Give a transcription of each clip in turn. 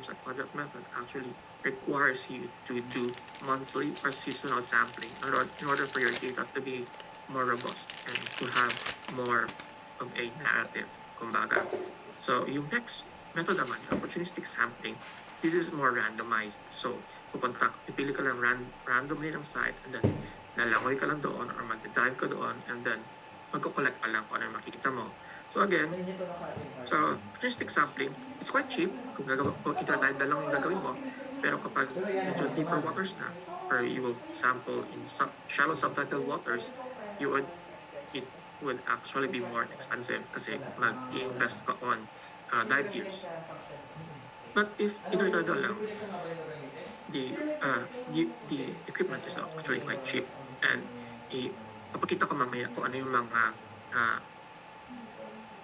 Charge Quadrant method actually requires you to do monthly or seasonal sampling in order for your data to be more robust and to have more of a narrative, kumbaga. So yung next method naman, yung opportunistic sampling, this is more randomized. So pipili ka lang randomly ng site and then lalangoy ka lang doon or mag-dive ka doon and then magko-collect ka lang kung ano yung makikita mo. So again, so opportunistic sampling is quite cheap kung intertidal lang yung gagawin mo. Pero kapag medyo deeper waters na or you will sample in shallow subtidal waters, it would actually be more expensive kasi mag-i-invest ka on dive gears. But if intertidal lang, the equipment is actually quite cheap and papakita ko mamaya kung ano yung mga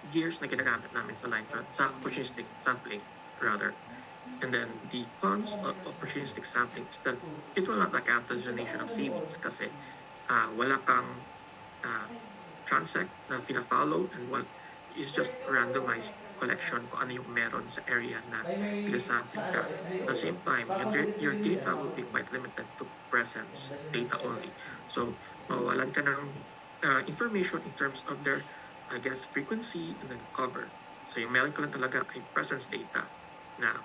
gears na ginagamit namin sa line trap, sa opportunistic sampling rather. And then the cons of opportunistic sampling is that it will not account the zonation of seaweeds kasi wala kang transect na pina-follow and is just randomized collection kung ano yung meron sa area na pinasample ka. At the same time, your data will be quite limited to presence data only. So, mawawalan ka ng information in terms of their, I guess, frequency and then cover. So, yung meron ka lang talaga ay presence data na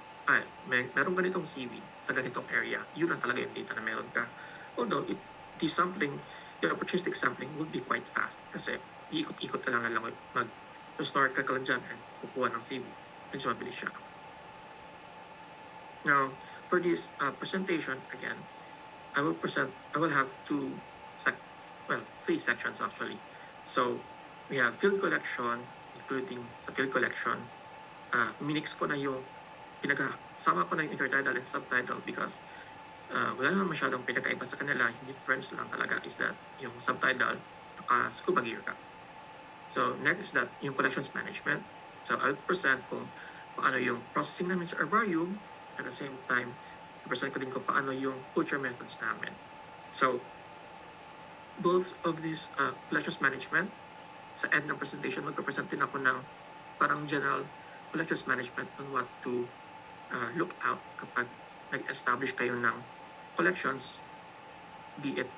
meron ganitong seaweed sa ganitong area. Yun ang talaga yung data na meron ka. Although, the sampling, the opportunistic sampling would be quite fast kasi iikot-ikot ka lang mag-start ka lang dyan and kukuha ng seaweed. Medyo mabilis siya. Now, for this presentation, again, I will have three sections actually. So, we have field collection, including sa field collection, minix ko na yung sama ko na yung intertidal and subtidal because wala naman masyadong pinakaiba sa kanila. Yung difference lang talaga is that yung subtidal, naka-scuba gear ka. So, next is that yung collections management. So, I'll present kung paano yung processing namin sa herbarium at the same time, present ko din kung paano yung culture methods namin. So, both of these collections management, sa end ng presentation, magpapresent din ako ng parang general collections management on what to look out kapag nag-establish kayo ng collections, be it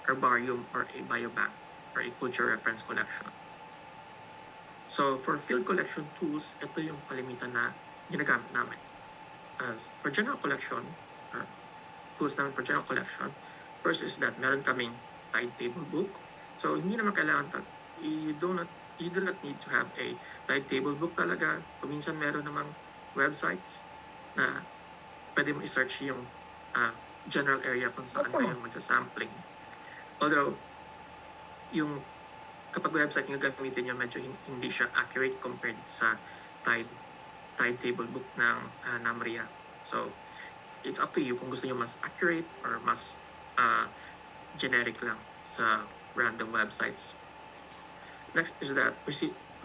herbarium or a biobank or a culture reference collection. So for field collection tools, ito yung kalimitan na ginagamit namin. As for general collection, or tools namin for general collection, first is that meron kaming tide table book. So hindi naman kailangan, you do not need to have a tide table book talaga. Kuminsan meron namang websites na pwede mo i-search yung general area kung saan kayo magsasampling. Although, yung kapag website yung gagamitin nyo, medyo hindi siya accurate compared sa tide table book ng NAMRIA. So, it's up to you kung gusto nyo mas accurate or mas generic lang sa random websites. Next is that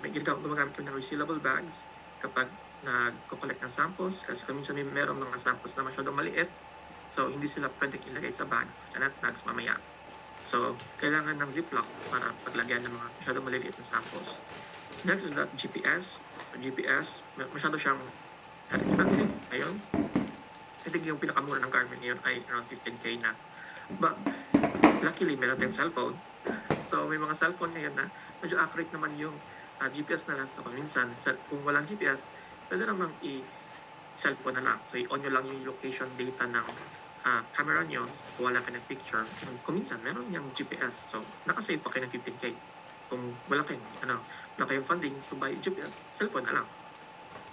gumagamit kami ng resealable bags kapag nagko-collect ng samples kasi minsan meron mga samples na masyadong maliit, so hindi sila pwedeng ilagay sa bags, net bags mamaya. So, kailangan ng ziplock para paglagyan ng mga masyadong maliliit na samples. Next is that GPS. GPS, masyado siyang expensive ngayon. I think yung pinakamura ng Garmin ngayon ay around 15K na. But, luckily, meron tayong cellphone. So, may mga cellphone ngayon na medyo accurate naman yung GPS na lang. So, minsan, kung walang GPS, pwede namang i-cellphone na lang. So, i-on nyo lang yung location data ng camera nyo, wala ka ng picture. Kung minsan, meron niyang GPS. So, nakasave pa kayo ng 15K. Kung wala kayong funding to buy GPS, cellphone na lang.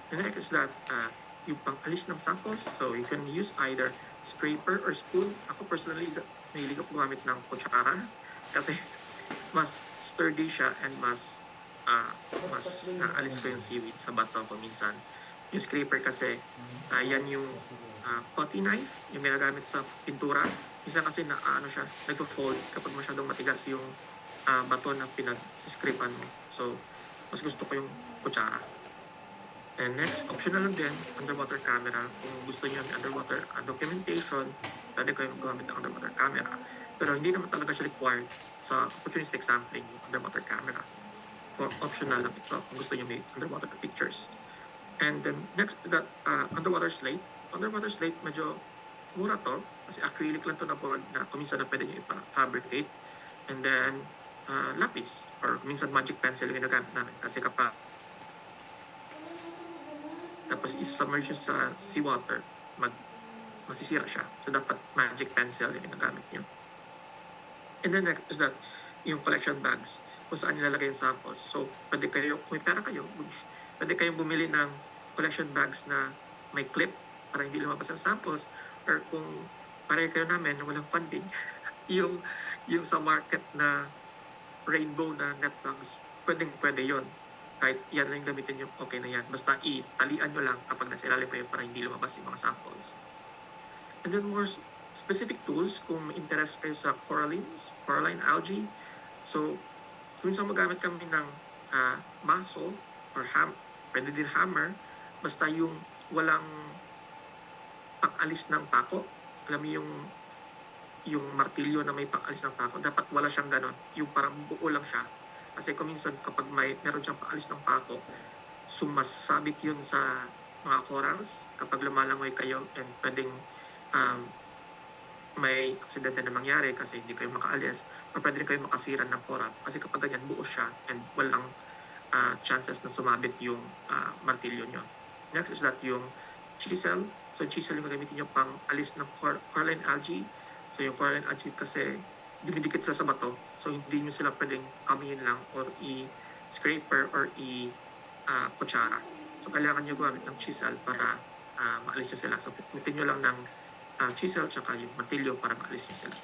The next is that yung pang-alis ng samples. So, you can use either scraper or spoon. Ako personally, nahilig ako gumamit ng kutsara kasi mas sturdy siya and mas naalis ko yung seaweed sa bato ko minsan. Yung scraper kasi, yan yung putty knife, yung ginagamit sa pintura. Minsan kasi nagpo-fold kapag masyadong matigas yung bato na pinag-scrapan mo. So, mas gusto ko yung kutsara. And next, optional lang din, underwater camera. Kung gusto niyo ng underwater documentation, pwede kayo gumamit ng underwater camera. Pero hindi naman talaga siya required sa opportunistic sampling yung underwater camera. For optional lang ito kung gusto niyo may underwater pictures. And then next to that, underwater slate. Underwater slate, medyo mura to. Kasi acrylic lang to na board na kuminsan na pwede nyo ipa-fabricate. And then, lapis or minsan magic pencil yung ginagamit namin. Kasi kapag tapos isa-submerge sa seawater, masisira siya. So, dapat magic pencil yung ginagamit nyo. And then next is that, yung collection bags, kung saan nilalagay yung samples. So, pwede kayo, kung may pera kayo, pwede kayong bumili ng collection bags na may clip para hindi lumabas ang samples. Or kung pareho kayo namin na walang funding, yung sa market na rainbow na net bags, pwede yon. Kahit yan lang gamitin nyo, okay na yan. Basta italian nyo lang kapag nasa ilalim kayo para hindi lumabas yung mga samples. And then more specific tools, kung may interest kayo sa coralline algae. So, minsan magamit kami ng maso or pwede din hammer, basta yung walang pang-alis ng pako. Alam mo yung martilyo na may pang-alis ng pako, dapat wala siyang ganon. Yung parang buo lang siya. Kasi kung minsan kapag meron siyang pang-alis ng pako, sumasabit yun sa mga corals kapag lumalangoy kayo and pwedeng may aksidente na mangyari kasi hindi kayo makaalis o pwede rin kayo makasira ng coral kasi kapag ganyan buo siya and walang chances na sumabit yung martilyo nyo. Next is that yung chisel. So chisel yung gagamitin nyo pang alis ng coralline algae. So yung coralline algae kasi dumidikit sila sa bato. So hindi nyo sila pwedeng kamihin lang or i-scraper or i-kutsara. So kailangan nyo gumamit ng chisel para maalis nyo sila. So gamitin nyo lang ng chisel tsaka yung martilyo para maalis nyo sila.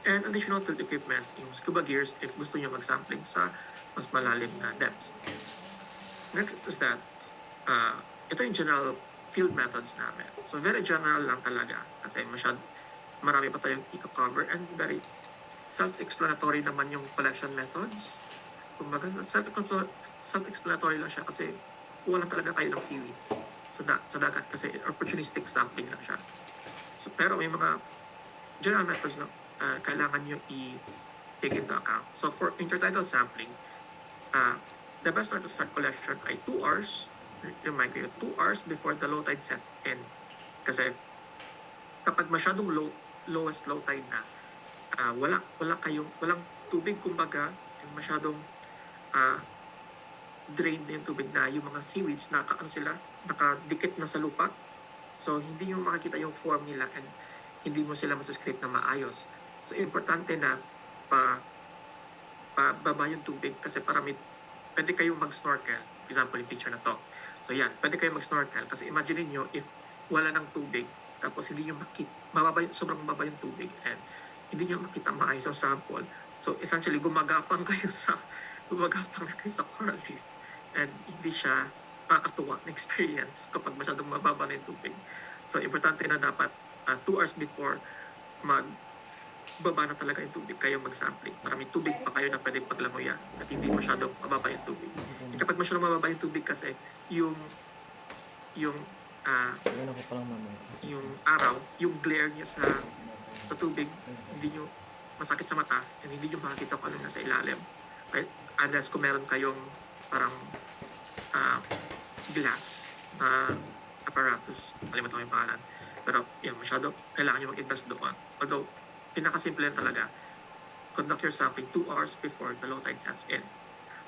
And additional field equipment, yung scuba gears if gusto nyo mag-sampling sa mas malalim na depths. Next is that, ito yung general field methods namin. So very general lang talaga kasi marami pa tayong i-cover and very self-explanatory naman yung collection methods. Kumbaga, self-explanatory lang siya kasi kuha lang talaga kayo ng seaweed sa dagat kasi opportunistic sampling lang siya. So, pero may mga general methods na kailangan nyo i-take into account. So for intertidal sampling, the best time to start collection ay 2 hours, remind kayo, 2 hours before the low tide sets in. Kasi kapag masyadong lowest low tide na, walang tubig kumbaga, masyadong drain na yung tubig na yung mga seaweeds nakadikit na sa lupa. So hindi nyo makikita yung form nila and hindi mo sila masascrape na maayos. So importante na baba yung tubig kasi para pwede kayong mag-snorkel. For example, yung picture na to. So yan, pwede kayong mag-snorkel kasi imagine niyo if wala ng tubig tapos hindi nyo makita, sobrang mababa yung tubig and hindi nyo makita maayos yung sample. So essentially, gumagapang na kayo sa coral reef and hindi siya nakakatuwa na experience kapag masyadong mababa na yung tubig. So importante na dapat 2 hours before magbaba na talaga yung tubig kayo mag-sampling para may tubig pa kayo na pwede paglangoyan at hindi masyadong mababa yung tubig. Kapag masyadong mababa yung tubig kasi yung araw, yung glare niya sa tubig, hindi nyo masakit sa mata and hindi nyo makakita kung ano nasa ilalim. Right? Unless kung meron kayong parang glass na apparatus, kalimutan ko yung pangalan. Pero yan, masyado, kailangan nyo mag-invest doon. Although, pinakasimple yan talaga, conduct your sampling 2 hours before the low tide sets in.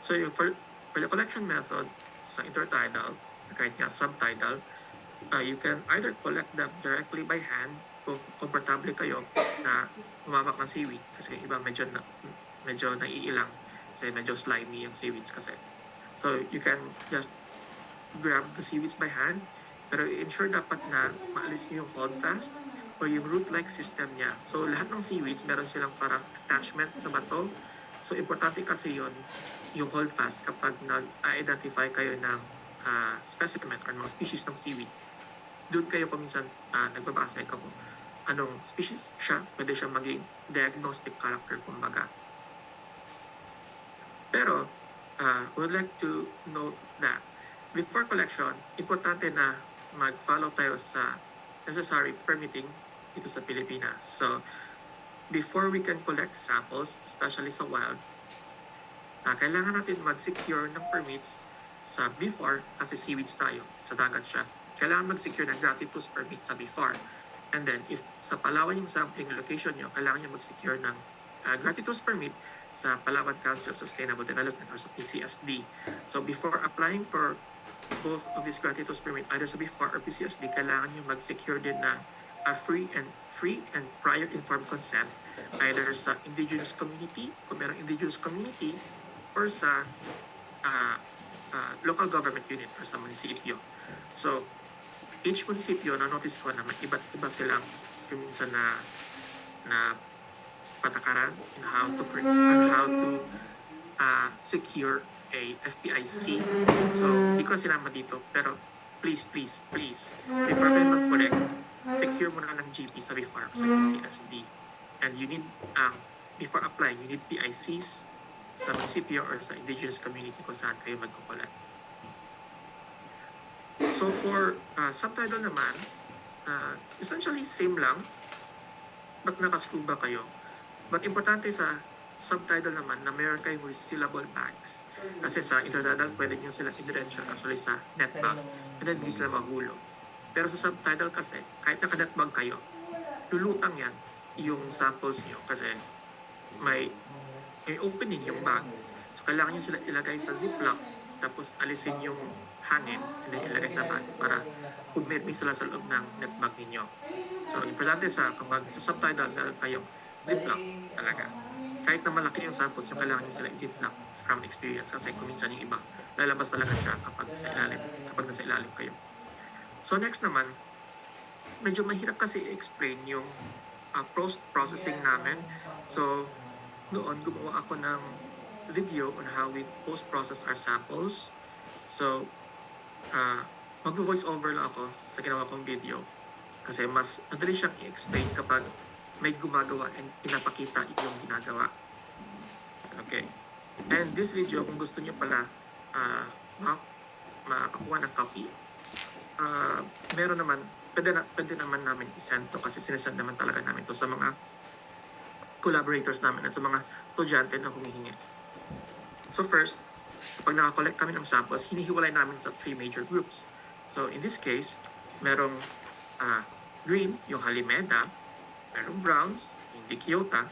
So for the collection method sa intertidal, kahit nga subtidal, you can either collect them directly by hand kung komportable kayo na umamak ng seaweed kasi iba medyo naiilang kasi medyo slimy yung seaweeds kasi. So you can just grab the seaweeds by hand pero ensure dapat na maalis nyo yung holdfast o yung root-like system niya. So lahat ng seaweeds meron silang parang attachment sa bato. So importante kasi yung holdfast kapag nag-identify kayo ng specimen or mga species ng seaweed. Doon kayo kuminsan nagbabasa kung anong species siya, pwede siya maging diagnostic character kumbaga. Pero, we would like to note that before collection, importante na mag-follow tayo sa necessary permitting dito sa Pilipinas. So, before we can collect samples, especially sa wild, kailangan natin mag-secure ng permits sa BFAR, kasi seaweeds tayo, sa dagat siya, kailangan mag-secure ng gratuitous permit sa BFAR. And then, if sa Palawan yung sampling location nyo, kailangan nyo mag-secure ng gratuitous permit sa Palawan Council of Sustainable Development or sa PCSD. So, before applying for both of these gratuitous permit, either sa BFAR or PCSD, kailangan nyo mag-secure din ng a free and prior informed consent either sa indigenous community, kung merong indigenous community, or sa local government unit or sa munisipyo. So, each munisipyo, na-notice ko na may iba't iba silang minsan na patakaran on how to secure a FPIC. So, hindi ko sinama dito, pero please, before kayo mag-collect, secure muna ng GP sa BFAR sa PCSD. And you need, before applying, you need PICs sa munisipyo or sa indigenous community kung saan kayo mag-collect. So for subtitle naman, essentially same lang, but naka-scuba kayo. But importante sa subtitle naman na meron kayong resealable bags. Kasi sa intertidal, pwede nyo sila i-diretso actually sa net bag. And then hindi sila mahulog. Pero sa subtitle kasi, kahit naka-net bag kayo, lulutang yan yung samples nyo kasi may opening yung bag. So kailangan nyo sila ilagay sa ziplock, tapos alisin yung hangin, and then ilagay sa bag para pumit sila sa loob ng net bag ninyo. So importante kapag sa subtitle, meron kayong ziplock talaga. Kahit na malaki yung samples nyo, kailangan nyo sila i-ziplock from experience kasi kung minsan yung iba, lalabas talaga siya kapag nasa ilalim kayo. So next naman, medyo mahirap kasi i-explain yung post-processing namin. So noon, gumawa ako ng video on how we post-process our samples. So mag-voice over lang ako sa ginawa kong video kasi mas madali siyang i-explain kapag may gumagawa and pinapakita yung ginagawa. Okay. And this video, kung gusto niyo pala makakuha ng copy, meron naman, pwede naman namin isend to kasi sinesend naman talaga namin to sa mga collaborators namin at sa mga estudyante na humihingi. So first, kapag nakakollect kami ng samples, hinihiwalay namin sa 3 major groups. So in this case, merong green, yung Halimeda, merong browns, yung Dikyota,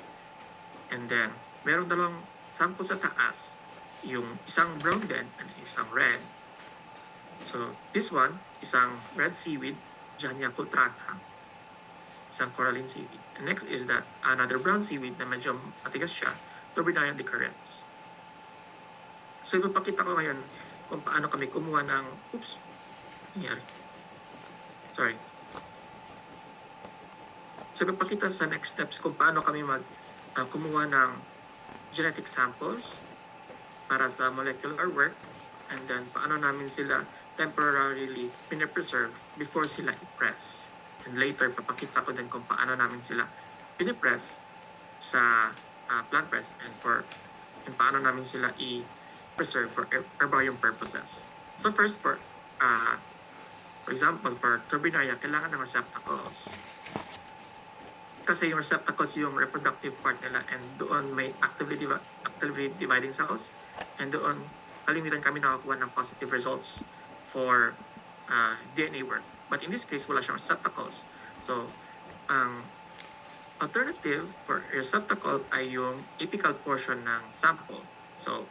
and then merong dalawang sample sa taas, yung isang brown din and isang red. So this one, isang red seaweed, Jania cultrata, isang coralline seaweed. And next is that another brown seaweed na medyo matigas siya, Turbinaya decurrens. So ipapakita ko ngayon kung paano kami kumuha ng, nangyari. Sorry. So ipapakita sa next steps kung paano kami kumuha ng genetic samples para sa molecular work, and then paano namin sila temporarily pinapreserve before sila i-press. And later, papakita ko din kung paano namin sila pinipress sa plant press and paano namin sila i-preserve for herbarium purposes. So first, for example, for Turbinaria, kailangan ng receptacles. Kasi yung receptacles yung reproductive part nila, and doon may actively dividing cells, and doon kalimitan kami nakakuha ng positive results for DNA work. But in this case, wala siyang receptacles. So, ang alternative for receptacle ay yung apical portion ng sample. So,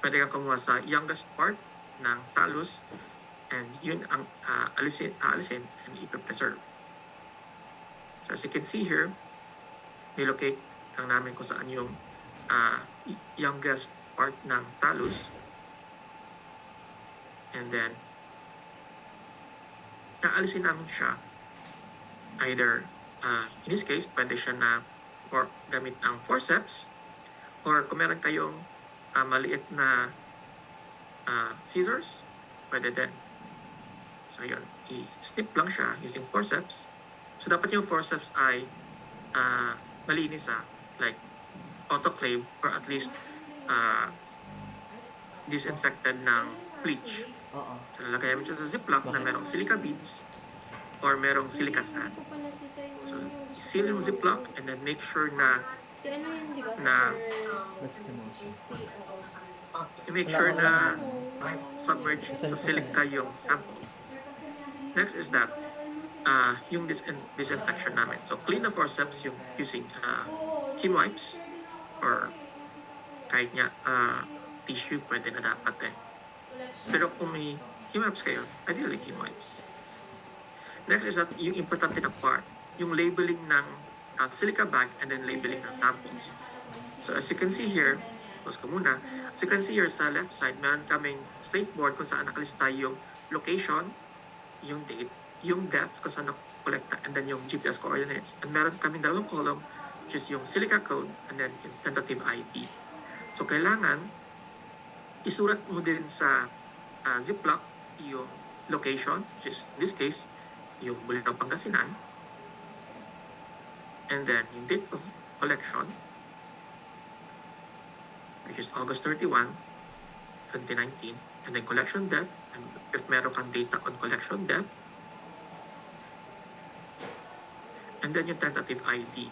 pwede kang kumuha sa youngest part ng thallus, and yun ang alisin and i-preserve. So as you can see here, nilocate lang namin kung saan yung youngest part ng thallus. And then, naalisin namin siya. Either, in this case, pwede siya na gamit ang forceps, or kung meron kayong maliit na scissors, pwede din. So yun, i-snip lang siya using forceps. So dapat yung forceps ay malinis like autoclaved or at least disinfected ng bleach. So lalagay mo siya sa ziplock na merong silica beads or merong silica sand. So seal yung ziplock and then make sure na make sure na submerge sa silica yung sample. Next is that yung disinfection namin. So clean the forceps yung using chem wipes or kahit nga tissue pwede na dapat eh. Pero kung may chem wipes kayo, ideally chem wipes. Next is that yung importante na part, yung labeling ng silica bag and then labeling ng samples. So as you can see here, pause ko muna. As you can see here sa left side, meron kaming slate board kung saan nakalista yung location, yung date, yung depth kung saan nakolekta, and then yung GPS coordinates. And meron kaming dalawang column, which is yung silica code and then yung tentative ID. So kailangan isulat mo din sa Ziploc yung location, which is in this case, yung Bulinaw, Pangasinan, and then yung date of collection, which is August 31, 2019, and then collection depth, and if meron kang data on collection depth, and then yung tentative ID.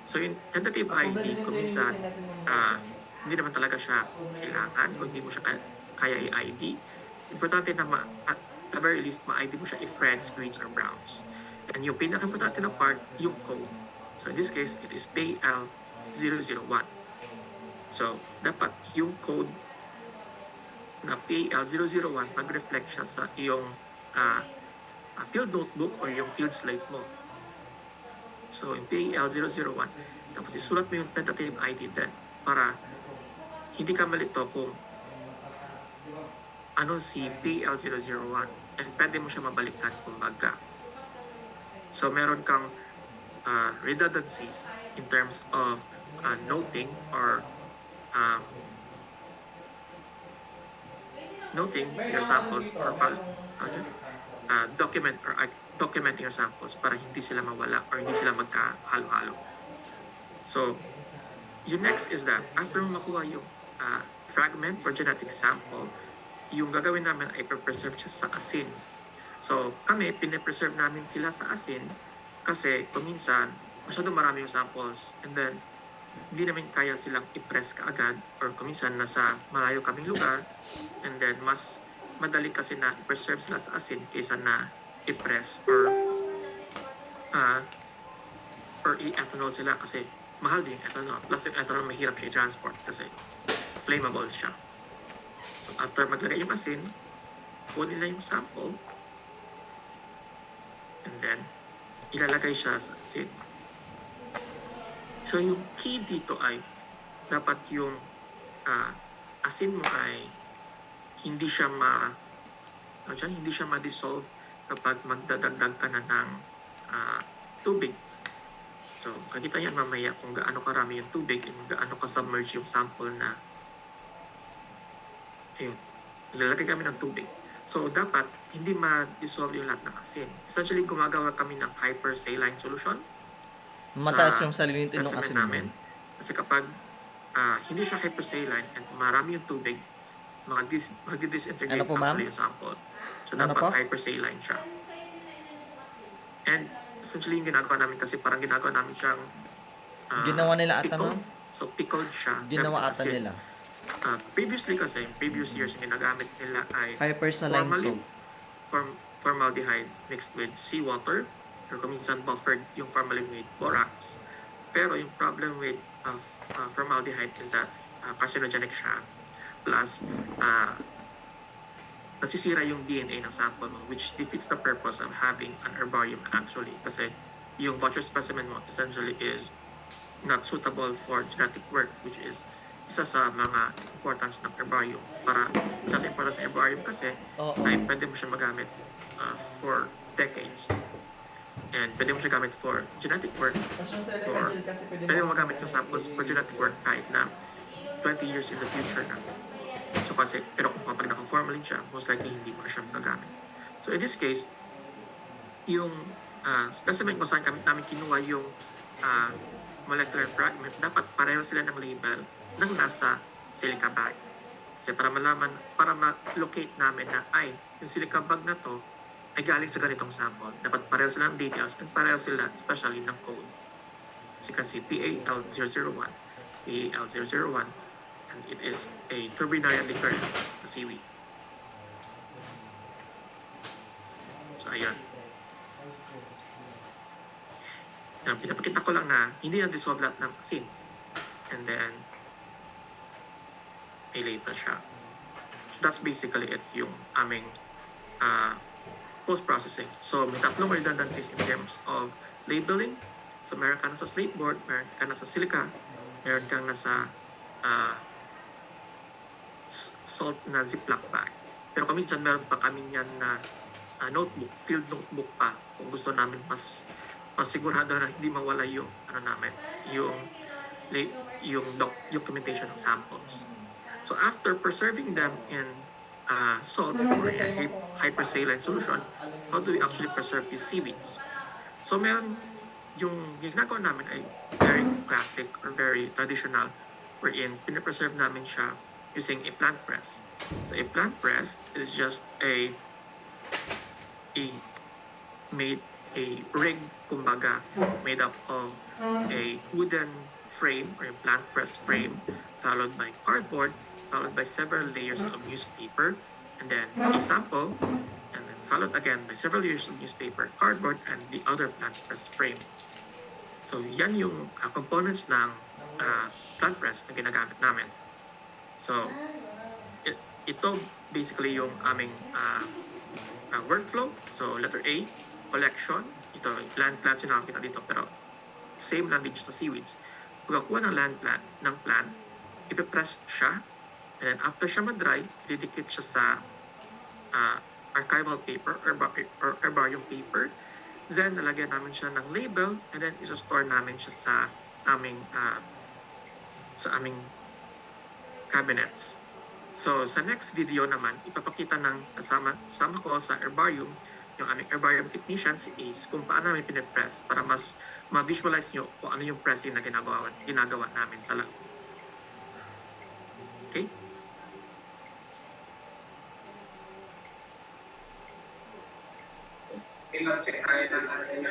So yung tentative ID, kung minsan, hindi naman talaga siya kailangan, kung hindi mo siya kaya i-ID. Importante na at the very least, ma-ID mo siya if reds, greens, or browns. And yung pinaka-importante na part, yung code. So in this case, it is PAL001. So, dapat yung code na PAL001 mag-reflect siya sa iyong field notebook or yung field slate mo. So, in PAL001, tapos isulat mo yung tentative ID din para hindi ka malito kung ano si PAL001 and pwede mo siya mabalikan kumbaga. So, meron kang redundancies in terms of noting or noting your samples or documenting your samples para hindi sila mawala or hindi sila magkahalo-halo. So, yung next is that after mo makuha yung fragment or genetic sample, yung gagawin namin ay preserve siya sa asin. So, kami, pinapreserve namin sila sa asin kasi kuminsan, masyadong marami yung samples and then hindi namin kaya silang i-press kaagad or kuminsan nasa malayo kaming lugar and then mas madali kasi na i-preserve sila sa asin kaysa na i-press or i-ethanol sila kasi mahal din yung ethanol. Plus yung ethanol mahirap siya i-transport kasi flammable siya. So after maglagay yung asin, kunin nila yung sample and then ilalagay siya sa asin. So yung key dito ay dapat yung asin mo ay hindi siya hindi siya ma-dissolve kapag magdadagdag ka na ng tubig. So makikita niyan mamaya kung gaano karami yung tubig and gaano ka-submerge yung sample na ayun, ilalagay kami ng tubig. So dapat hindi ma-dissolve yung lahat ng asin. Essentially gumagawa kami ng hypersaline solution. Mataas yung salinitin ng asin namin. Kasi kapag hindi siya hypersaline and marami yung tubig, mag-disintegrate actually yung sample. So dapat hypersaline siya. And essentially yung ginagawa namin kasi parang ginagawa namin siyang ginawa nila ata no? So pickled siya. Ginawa ata nila. Previously kasi, previous years yung ginagamit nila ay hypersaline soap. Formaldehyde mixed with seawater or kuminsan buffered yung formalin with borax. Pero yung problem with formaldehyde is that carcinogenic siya. Plus, nasisira yung DNA ng sample mo, which defeats the purpose of having an herbarium actually. Kasi yung voucher specimen mo essentially is not suitable for genetic work, which is isa sa mga importance ng herbarium. Isa sa importance ng herbarium kasi ay pwede mo siya magamit for decades. And pwede mo siya gamit for genetic work. Pwede mo magamit yung samples for genetic work kahit na 20 years in the future na. So kasi, pero kung kapag naka-formalin siya, most likely hindi mo siya magagamit. So in this case, yung specimen kung saan namin kinuha yung molecular fragment, dapat pareho sila ng label ng nasa silica bag. Kasi para malaman, para ma-locate namin na ay, yung silica bag na to ay galing sa ganitong sample. Dapat pareho sila ng details and pareho sila especially ng code. So you can see PAL001, PAL001, and it is a turbinarian recurrence, a seaweed. So, ayun. Pinapakita ko lang na hindi na-dissolve lahat ng asin. And then, may label siya. So, that's basically it, yung aming post-processing. So, may tatlong redundancies in terms of labeling. So, meron ka na sa slate board, meron ka na sa silica, meron kang nasa salt na ziplock bag. Pero kami dyan, meron pa kami yan na notebook, field notebook pa. Kung gusto namin mas sigurado na hindi mawala yung documentation ng samples. So after preserving them in salt or a hypersaline solution, how do we actually preserve these seaweeds? So meron yung ginagawa namin ay very classic or very traditional wherein pinapreserve namin siya using a plant press. So a plant press is just a rig, kumbaga, made up of a wooden frame or a plant press frame, followed by cardboard, followed by several layers of newspaper, and then a sample, and then followed again by several layers of newspaper, cardboard, and the other plant press frame. So yan yung components ng plant press na ginagamit namin. So ito basically yung aming workflow. So letter A, collection. Ito, land plants yung nakakita dito, pero same lang din sa seaweeds. Pagkakuha ng plant, ipipress siya, and then after siya ma-dry, didikit siya sa archival paper or herbarium paper. Then, nalagyan namin siya ng label, and then isa-store namin siya sa aming cabinets. So, sa next video naman, ipapakita ng kasama ko sa herbarium, yung aming herbarium technician, si Ace, kung paano namin pinipress para mas ma-visualize nyo kung ano yung pressing na ginagawa namin sa lab. Okay? Check tayo ng ating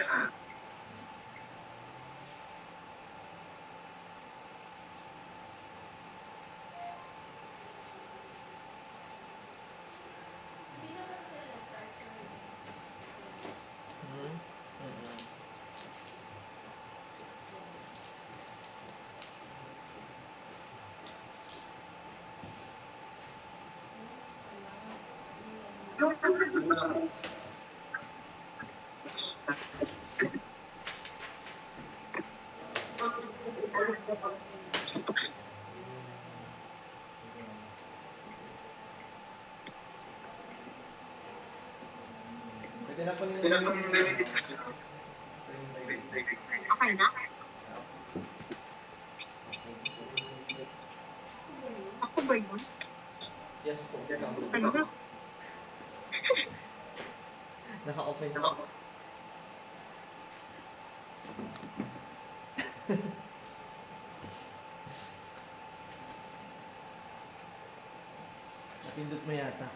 Okay na? Ako ba yun? Yes po. Ano? Naka-open na. Napindot mo yata.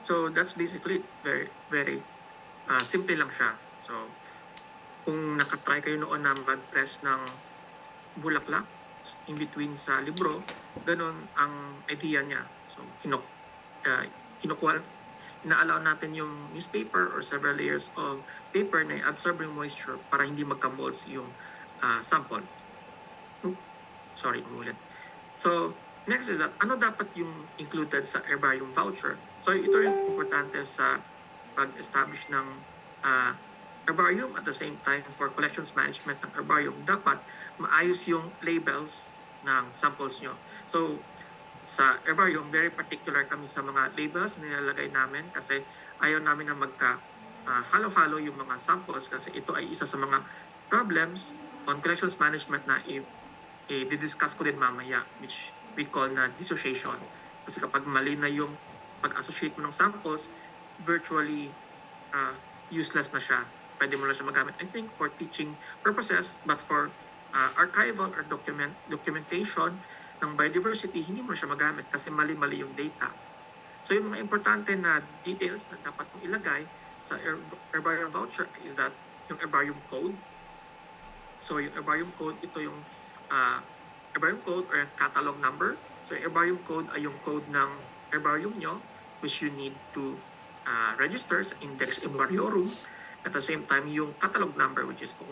So that's basically very, very simple lang siya. So kung nakatry kayo noon na mag-press ng bulaklak in between sa libro, ganun ang idea niya. So kinukuha, ina-allow natin yung newspaper or several layers of paper na absorb yung moisture para hindi magka-molds yung sample. Sorry, umulit. So next is that, ano dapat yung included sa herbarium voucher? So ito yung importante sa pag-establish ng herbarium at the same time for collections management ng herbarium. Dapat maayos yung labels ng samples nyo. So sa herbarium, very particular kami sa mga labels na nilalagay namin kasi ayaw namin na halo-halo yung mga samples kasi ito ay isa sa mga problems on collections management na i-discuss ko din mamaya, which we call na dissociation. Kasi kapag mali na yung pag-associate mo ng samples, virtually useless na siya. Pwede mo lang siya magamit, I think, for teaching purposes, but for archival or documentation ng biodiversity, hindi mo siya magamit kasi mali-mali yung data. So yung mga importante na details na dapat mong ilagay sa herbarium voucher is that yung herbarium code. So yung herbarium code, ito yung herbarium code or catalog number. So yung herbarium code ay yung code ng herbarium nyo, which you need to register sa Index Herbariorum. At the same time, yung catalog number, which is kung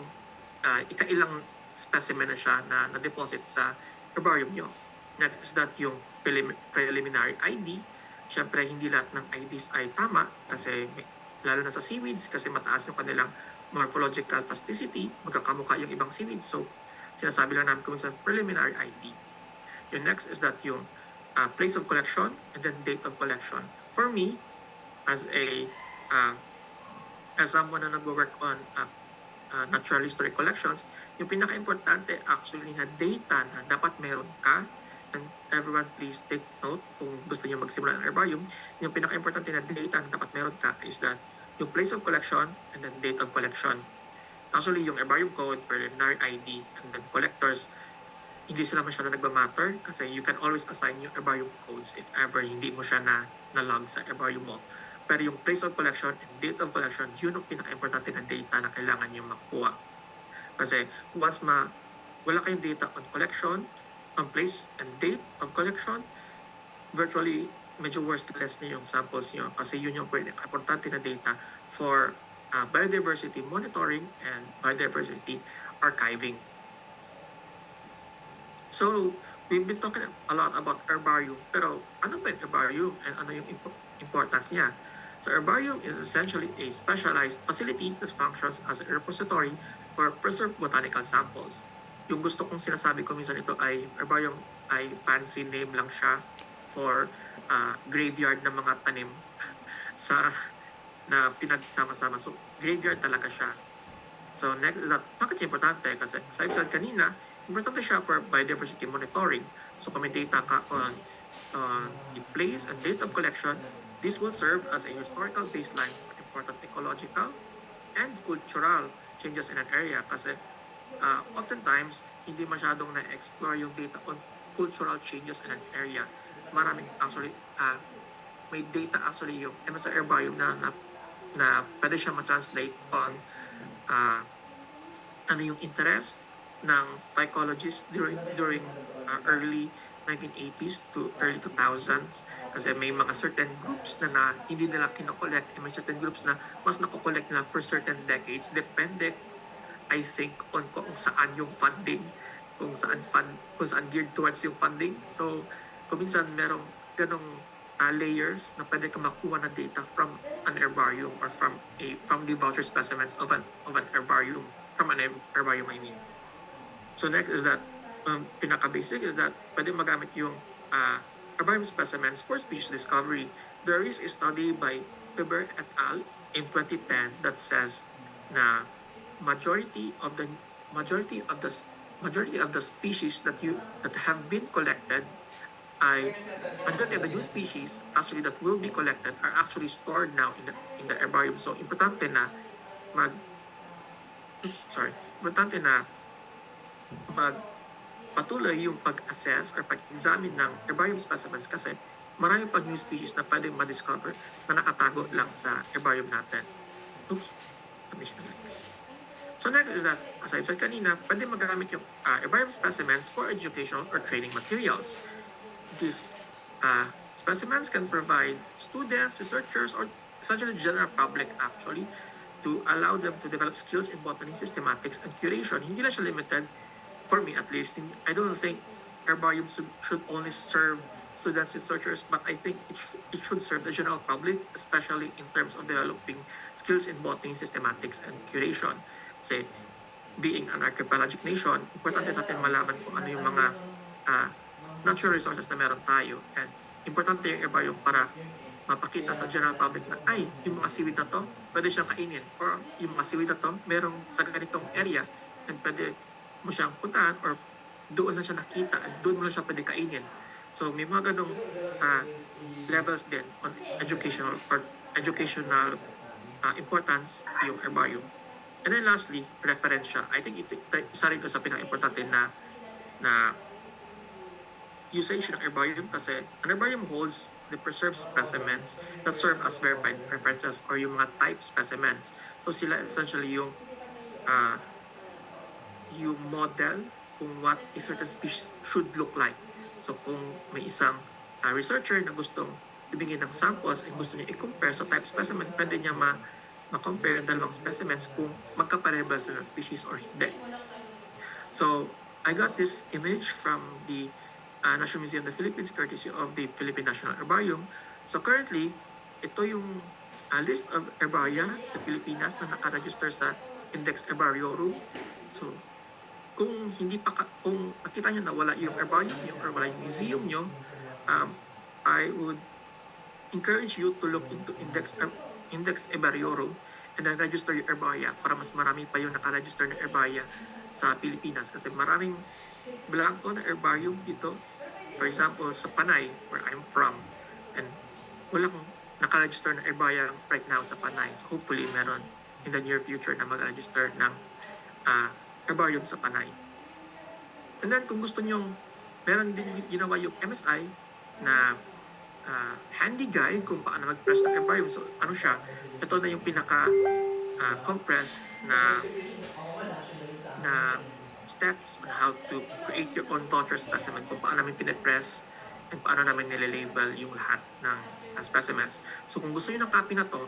ikailang specimen na siya na na-deposit sa herbarium nyo. Next is that yung preliminary ID. Siyempre, hindi lahat ng IDs ay tama kasi lalo na sa seaweeds kasi mataas yung kanilang morphological plasticity, magkakamukha yung ibang seaweeds. So, sinasabi lang namin kung sa preliminary ID. Yung next is that yung place of collection and then date of collection. For me, as someone na nag-work on natural history collections, yung pinaka-importante actually na data na dapat meron ka, and everyone please take note kung gusto niyo magsimula ng herbarium, yung pinaka-importante na data na dapat meron ka is that yung place of collection and then date of collection. Actually, yung herbarium code, preliminary ID, and then collectors, hindi sila masyado nagmamatter kasi you can always assign yung herbarium codes if ever hindi mo siya na-log sa herbarium mo. Pero yung place of collection and date of collection, yun ang pinaka-importante na data na kailangan nyo makuha. Kasi once wala kayong data on collection, on place and date of collection, virtually medyo worthless na yung samples nyo kasi yun yung pinaka-importante na data for biodiversity monitoring and biodiversity archiving. So, we've been talking a lot about herbarium, pero ano ba yung herbarium and ano yung importance niya? So herbarium is essentially a specialized facility that functions as a repository for preserved botanical samples. Yung gusto kong sinasabi ko minsan ito ay herbarium ay fancy name lang siya for graveyard ng mga tanim na pinagsama-sama. So graveyard talaga siya. So next is that, bakit siya importante? Kasi sa said kanina, importante siya for biodiversity monitoring. So kung may data ka on the place and date of collection, this will serve as a historical baseline for important ecological and cultural changes in an area kasi oftentimes hindi masyadong na-explore yung data on cultural changes in an area. Maraming actually, may data actually yung MSR herbarium na pwede siya ma-translate on ano yung interest ng psychologists during early 1980s to early 2000s kasi may mga certain groups na hindi nila kinokollect and may certain groups na mas nakokollect nila for certain decades. Depende, I think, on kung saan yung funding, kung saan geared towards yung funding. So, kung minsan merong ganong layers na pwede ka makuha na data from an herbarium or from the voucher specimens of an herbarium, from an herbarium I mean. So next is that pinaka-basic is that pwede magamit yung herbarium specimens for species discovery. There is a study by Weber et al. In 2010 that says na majority of the species that have been collected majority of the new species actually that will be collected are actually stored now in the herbarium. So importante na patuloy yung pag-assess or pag-examine ng herbarium specimens kasi marami pag new species na pwedeng ma-discover na nakatago lang sa herbarium natin. Oops. So next is that, as I said kanina, pwede magamit yung herbarium specimens for educational or training materials. These specimens can provide students, researchers, or essentially the general public actually to allow them to develop skills in botany, systematics, and curation. Hindi lang siya limited, for me at least. I don't think herbarium should only serve students, researchers, but I think it should serve the general public, especially in terms of developing skills in botany, systematics, and curation. Kasi being an archipelagic nation, importante sa atin malaman kung ano yung mga natural resources na meron tayo. And importante yung herbarium para mapakita sa general public na ay, yung mga seaweed na to, pwede siyang kainin. Or yung mga seaweed na to, merong sa ganitong area and pwede mo siyang puntahan or doon na siya nakita at doon mo na siya pwede kainin. So may mga ganong levels din on educational importance yung herbarium. And then lastly, reference siya. I think ito isa rin sa pinaka-importante na usage ng herbarium kasi an herbarium holds the preserved specimens that serve as verified references or yung mga type specimens. So sila essentially yung model kung what a certain species should look like. So kung may isang researcher na gustong ibigay ng samples at gusto niya i-compare sa type specimen, pwede niya ma-compare ang dalawang specimens kung magkapareho ba sila ng species or hindi. So I got this image from the National Museum of the Philippines courtesy of the Philippine National Herbarium. So currently, ito yung list of herbaria sa Pilipinas na nakaregister sa Index Herbariorum. So kung kung nakita nyo na wala yung herbarium nyo or wala yung museum nyo, I would encourage you to look into Index Herbariorum and then register your herbaria para mas marami pa yung nakaregister na herbaria sa Pilipinas kasi maraming blanco na herbarium dito. For example, sa Panay, where I'm from, and walang nakaregister na herbaria right now sa Panay. So hopefully meron in the near future na mag-register ng herbarium sa Panay. And then kung gusto nyong, meron din ginawa yung MSI na handy guide kung paano mag-press ng herbarium. So ano siya, ito na yung pinaka-compressed na steps on how to create your own voucher specimen, kung paano namin pinipress and paano namin nililabel yung lahat ng specimens. So kung gusto nyo ng copy na to,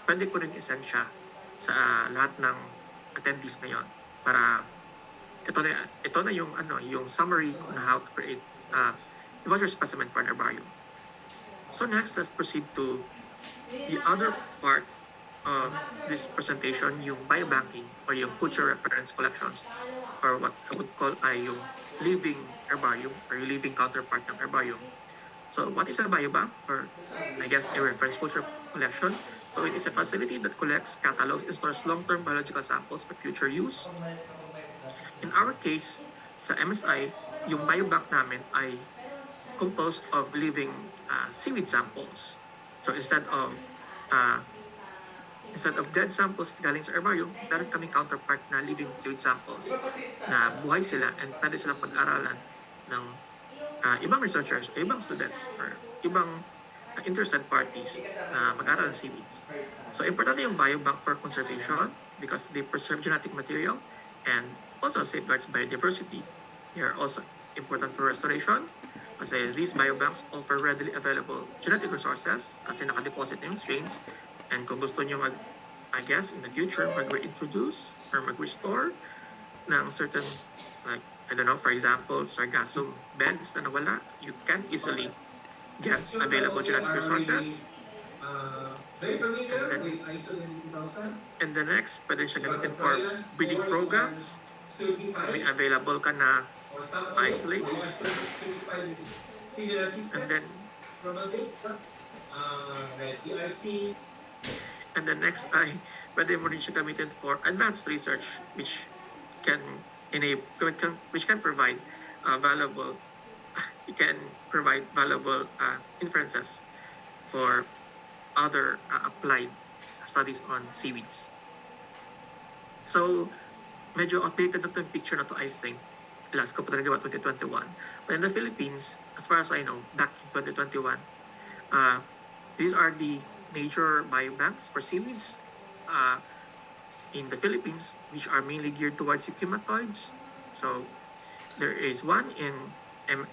pwede ko rin isend siya sa lahat ng attendees ngayon para ito na yung summary on how to create a voucher specimen for an herbarium. So next, let's proceed to the other part of this presentation, yung biobanking or yung culture reference collections, or what I would call yung living herbarium or yung living counterpart ng herbarium. So what is a biobank, or I guess a reference culture collection? So it is a facility that collects, catalogs, and stores long-term biological samples for future use. In our case, sa MSI, yung biobank namin ay composed of living seaweed samples. So instead of dead samples galing sa herbarium, meron kaming counterpart na living seaweed samples na buhay sila and pwede silang pag-aralan ng ibang researchers o ibang students or ibang interested parties na mag-aral ng seaweeds. So importante yung biobank for conservation because they preserve genetic material and also safeguards biodiversity. They are also important for restoration kasi these biobanks offer readily available genetic resources kasi nakadeposit na yung strains. And kung gusto nyo I guess in the future, mag-reintroduce or mag-restore ng certain, like, I don't know, for example, sargassum beds na nawala, you can easily get available genetic resources. Very familiar with ISO 20000? And the next, pwede siya gamitin for breeding programs. May available ka na isolates. Similar And then, systems, probably, like ERC. and the next ay pwede mo rin siya gamitin for advanced research which can provide valuable inferences for other applied studies on seaweeds. So medyo outdated na itong picture na to, I think. Last ko pa nagawa 2021. But in the Philippines, as far as I know, back in 2021, these are the major biobanks for seaweeds in the Philippines, which are mainly geared towards euchematoids. So there is one in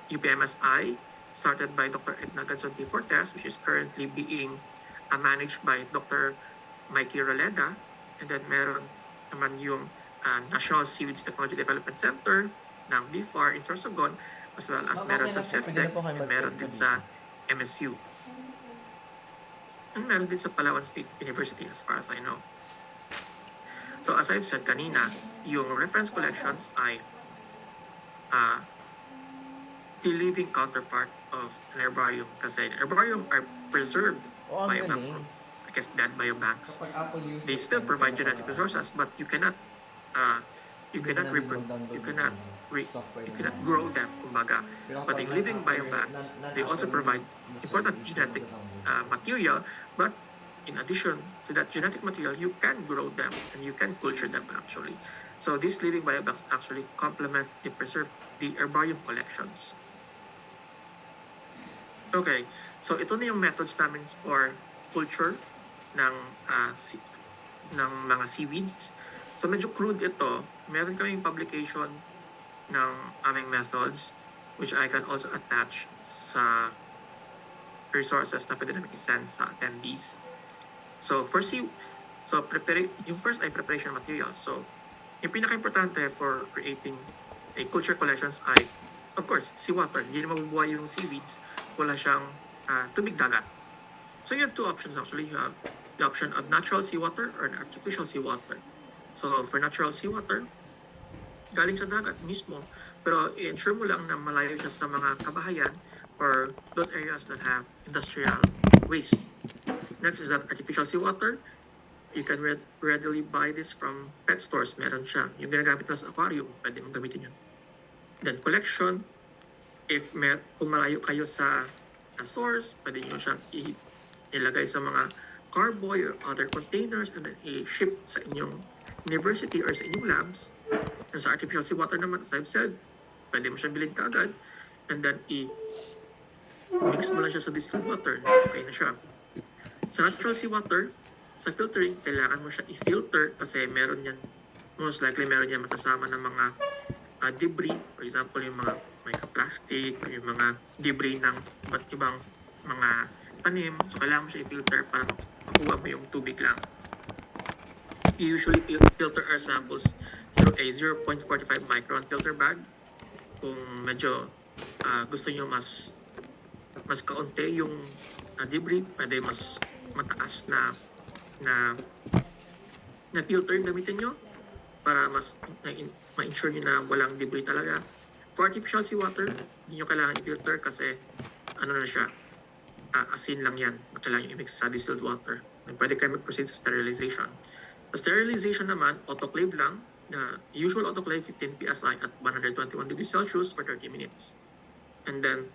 UPMSI, started by Dr. Edna Gazzonti Fortes, which is currently being managed by Dr. Mikey Roleda. And then meron naman yung National Seaweeds Technology Development Center ng BFAR in Sorsogon, as well as meron sa CEFDEC, and meron din sa MSU. And meron din sa Palawan State University as far as I know. So as I've said kanina, yung reference collections ay the living counterpart of an herbarium kasi herbarium are preserved Oh, ang biobanks, galing. or I guess dead biobanks. Kapag Apple user They still ka, provide hindi ka genetic resources, but you cannot hindi ka na mag-download you ng cannot software you na cannot yan. grow them, kumbaga. Pero But kapag in living non-Apple, biobanks, non-Apple they also yung provide user, important hindi ka genetic mag-download. material, but in addition to that genetic material, you can grow them and you can culture them actually. So these living biobanks actually complement the herbarium collections. Okay, so ito na yung methods namin for culture ng ng mga seaweeds. So medyo crude ito. Meron kaming publication ng aming methods which I can also attach sa resources na pwede namin isend sa attendees. So yung first ay preparation of materials. So yung pinaka-importante for creating a culture collections ay, of course, seawater. Hindi na mabubuhay yung seaweeds. Wala siyang tubig dagat. So you have two options actually. You have the option of natural seawater or artificial seawater. So for natural seawater, galing sa dagat mismo, pero i-ensure mo lang na malayo siya sa mga kabahayan or those areas that have industrial waste. Next is that artificial seawater. You can readily buy this from pet stores. Meron siya. Yung ginagamit na sa aquarium, pwede mong gamitin yun. Then collection, kung malayo kayo sa source, pwede nyo siyang ilagay sa mga carboy or other containers and then i-ship sa inyong university or sa inyong labs. And sa artificial seawater naman, as I've said, pwede mo siyang bilhin kaagad and then i-mix mo lang siya sa distilled water. Okay na siya. Sa natural seawater, sa filtering, kailangan mo siya i-filter kasi most likely meron yan masasama ng mga debris. For example, yung mga microplastic, yung mga debris ng iba't ibang mga tanim. So, kailangan mo siya i-filter para makuha mo yung tubig lang. We usually filter our samples through a 0.45 micron filter bag. Kung medyo gusto nyo mas kaunti yung debris, pwede mas mataas na filter gamitin nyo para mas ma-ensure nyo na walang debris talaga. For artificial seawater, hindi nyo kailangan i-filter kasi ano na siya, asin lang yan na kailangan nyo i-mix sa distilled water. And pwede kayo mag-proceed sa sterilization. Sa sterilization naman, autoclave lang. The usual autoclave 15 psi at 121 degrees Celsius for 30 minutes. And then,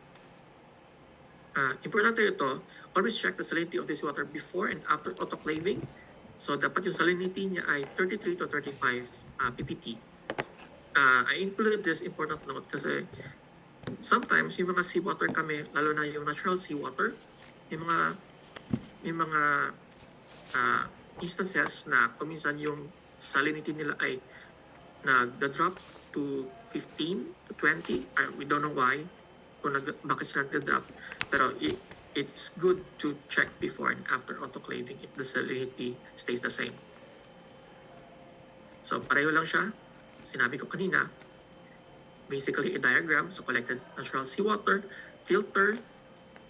importante ito, always check the salinity of this water before and after autoclaving. So, dapat yung salinity niya ay 33 to 35 ppt. I included this important note kasi sometimes yung mga seawater kami, lalo na yung natural seawater, may mga instances na kuminsan yung salinity nila ay nag-drop to 15 to 20. We don't know why, bakit sila nag-drop. Pero it's good to check before and after autoclaving if the salinity stays the same. So pareho lang siya. Sinabi ko kanina, basically a diagram. So collected natural seawater, filter,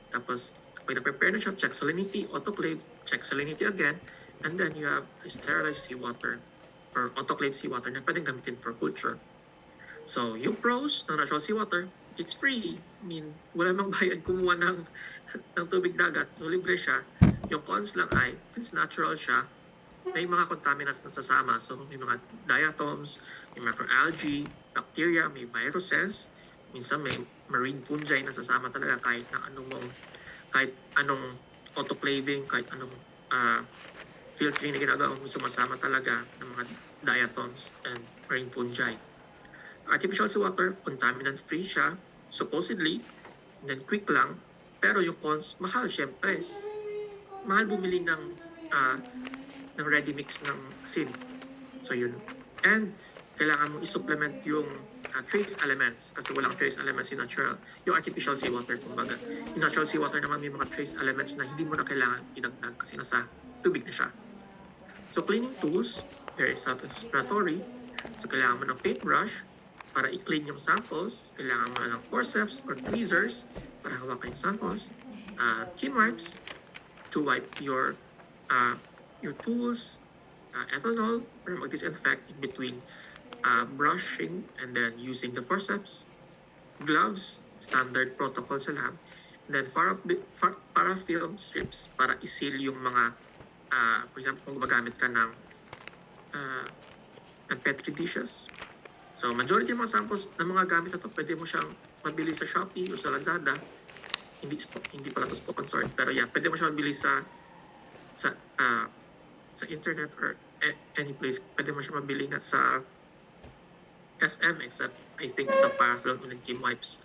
tapos pag na-prepare na siya, check salinity, autoclave, check salinity again, and then you have sterilized seawater or autoclave seawater na pwedeng gamitin for culture. So yung pros ng natural seawater, it's free. I mean, wala namang bayad kumuha ng tubig dagat. So libre siya. Yung cons lang ay, since natural siya, may mga contaminants na sasama. So may mga diatoms, may macroalgae, bacteria, may viruses, minsan may marine fungi na sasama talaga kahit anong autoclaving, kahit anong filtering na ginagawa mo, sumasama talaga ng mga diatoms and marine fungi. Artificial seawater, contaminant-free siya, supposedly, then quick lang, pero yung cons, mahal syempre. Mahal bumili ng ready mix ng asin. So yun. And kailangan mo i-supplement yung trace elements kasi walang trace elements yung artificial seawater kumbaga. Yung natural seawater naman may mga trace elements na hindi mo na kailangan idagdag kasi nasa tubig na siya. So cleaning tools, very self-explanatory. So kailangan mo ng paintbrush para i-clean yung samples. Kailangan mo ng forceps or tweezers para hawakan yung samples. Clean wipes to wipe your tools, ethanol para mag-disinfect in between brushing and then using the forceps, gloves standard protocol sa lab. And then parafilm strips para iseal yung mga, for example, kung gumagamit ka ng Petri dishes. So, majority ng mga samples ng mga gamit na to, pwede mo siyang mabili sa Shopee o sa Lazada. Hindi pala to sponsored, pero yeah, pwede mo siyang mabili sa internet or any place. Pwede mo siya mabili nga sa SM, except I think sa parafilm and Kim wipes.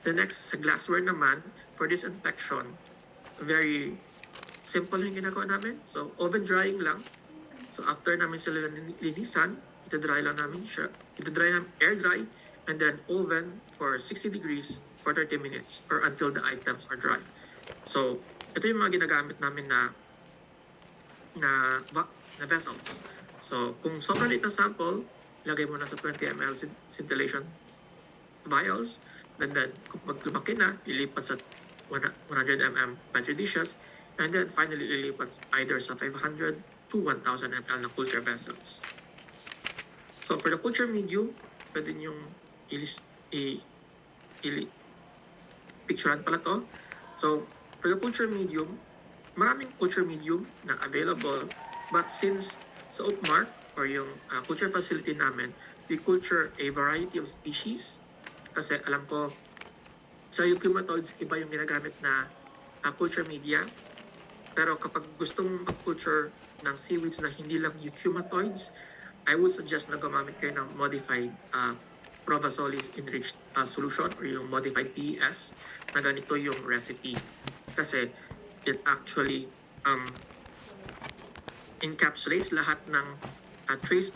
The next, sa glassware naman, for disinfection, very simple yung ginagawa namin. So, oven drying lang. So, after namin sila linisan, ita-dry lang namin siya. Ita-dry namin, air dry, and then oven for 60 degrees for 30 minutes or until the items are dry. So, ito yung mga ginagamit namin na vessels. So, kung sobrang liit na sample, lagay mo na sa 20 ml scintillation vials. And then, kung maglumaki na, ilipat sa 100 mm Petri dishes. And then, finally, ilipat either sa 500 to 1,000 ml na culture vessels. So, for the culture medium, pwede niyong picturean pala to. So, for the culture medium, maraming culture medium na available. But since sa Oakmark, or yung culture facility namin, we culture a variety of species. Kasi alam ko, sa euchematodes, iba yung ginagamit na culture media. Pero kapag gusto mong mag-culture ng seaweeds na hindi lang euchematodes, I would suggest na gumamit kayo ng modified Provasolis enriched solution or yung modified PES na ganito yung recipe. Kasi it actually encapsulates lahat ng trace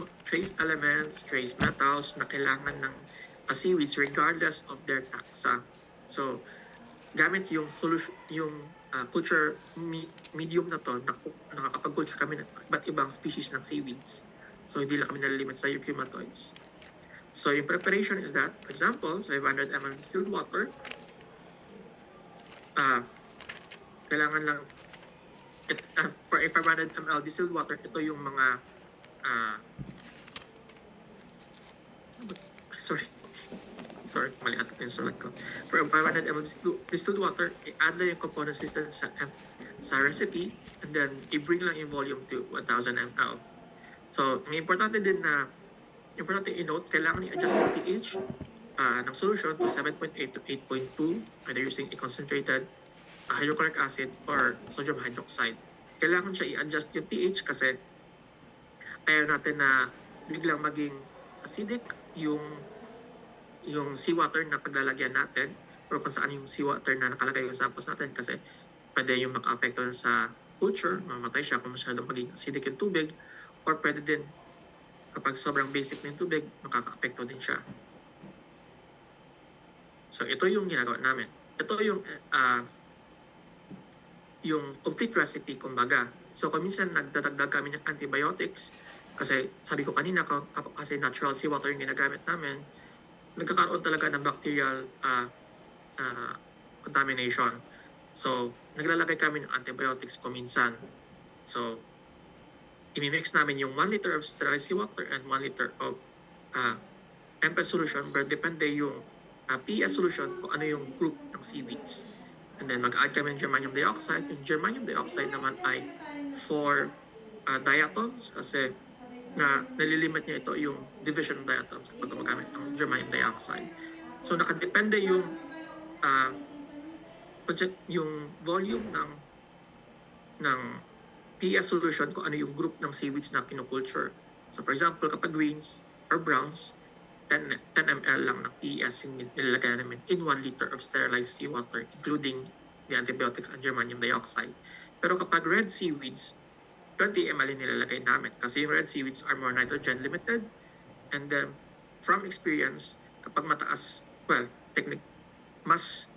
elements, trace metals na kailangan ng seaweeds regardless of their taxa. So, gamit yung solution, yung culture medium na to, nakakapag-culture kami ng iba't ibang species ng seaweeds. So, hindi lang kami nalilimit sa euchematodes. So, yung preparation is that, for example, 500 ml distilled water, kailangan lang, for a 500 ml distilled water, ito yung mga, sorry, mali ata yung sulat ko. For 500 ml distilled water, i-add lang yung components listed sa recipe, and then i-bring lang yung volume to 1,000 ml. So, may importante din na, importante i-note, kailangan i-adjust yung pH ng solution to 7.8 to 8.2, either using a concentrated hydrochloric acid or sodium hydroxide. Kailangan siya i-adjust yung pH kasi ayaw natin na biglang maging acidic yung seawater na paglalagyan natin or kung saan yung seawater na nakalagay yung samples natin kasi pwede yung maka-apekto sa culture, mamatay siya kung masyadong maging acidic yung tubig, or pwede din kapag sobrang basic na yung tubig, makaka-apekto din siya. So, ito yung ginagawa namin. Ito yung complete recipe, kumbaga. So, kung minsan nagdadagdag kami ng antibiotics, kasi sabi ko kanina, kasi natural seawater yung ginagamit namin, nagkakaroon talaga ng bacterial contamination. So, naglalagay kami ng antibiotics kung minsan. So, i-mix namin yung 1 liter of sterilized seawater and 1 liter of MPS solution, but depende yung PES solution kung ano yung group ng seaweeds. And then mag-add kami ng germanium dioxide. Yung germanium dioxide naman ay for diatoms kasi nalilimit niya ito yung division of diatoms kapag gumagamit ng germanium dioxide. So nakadepende yung volume ng PES solution kung ano yung group ng seaweeds na kinukulture. So for example, kapag greens or browns, 10 ml lang ng PES yung nilalagay namin in 1 liter of sterilized seawater, including the antibiotics and germanium dioxide. Pero kapag red seaweeds, 20 ml yung nilalagay namin kasi yung red seaweeds are more nitrogen limited, and then from experience, kapag mataas, well, technique, mas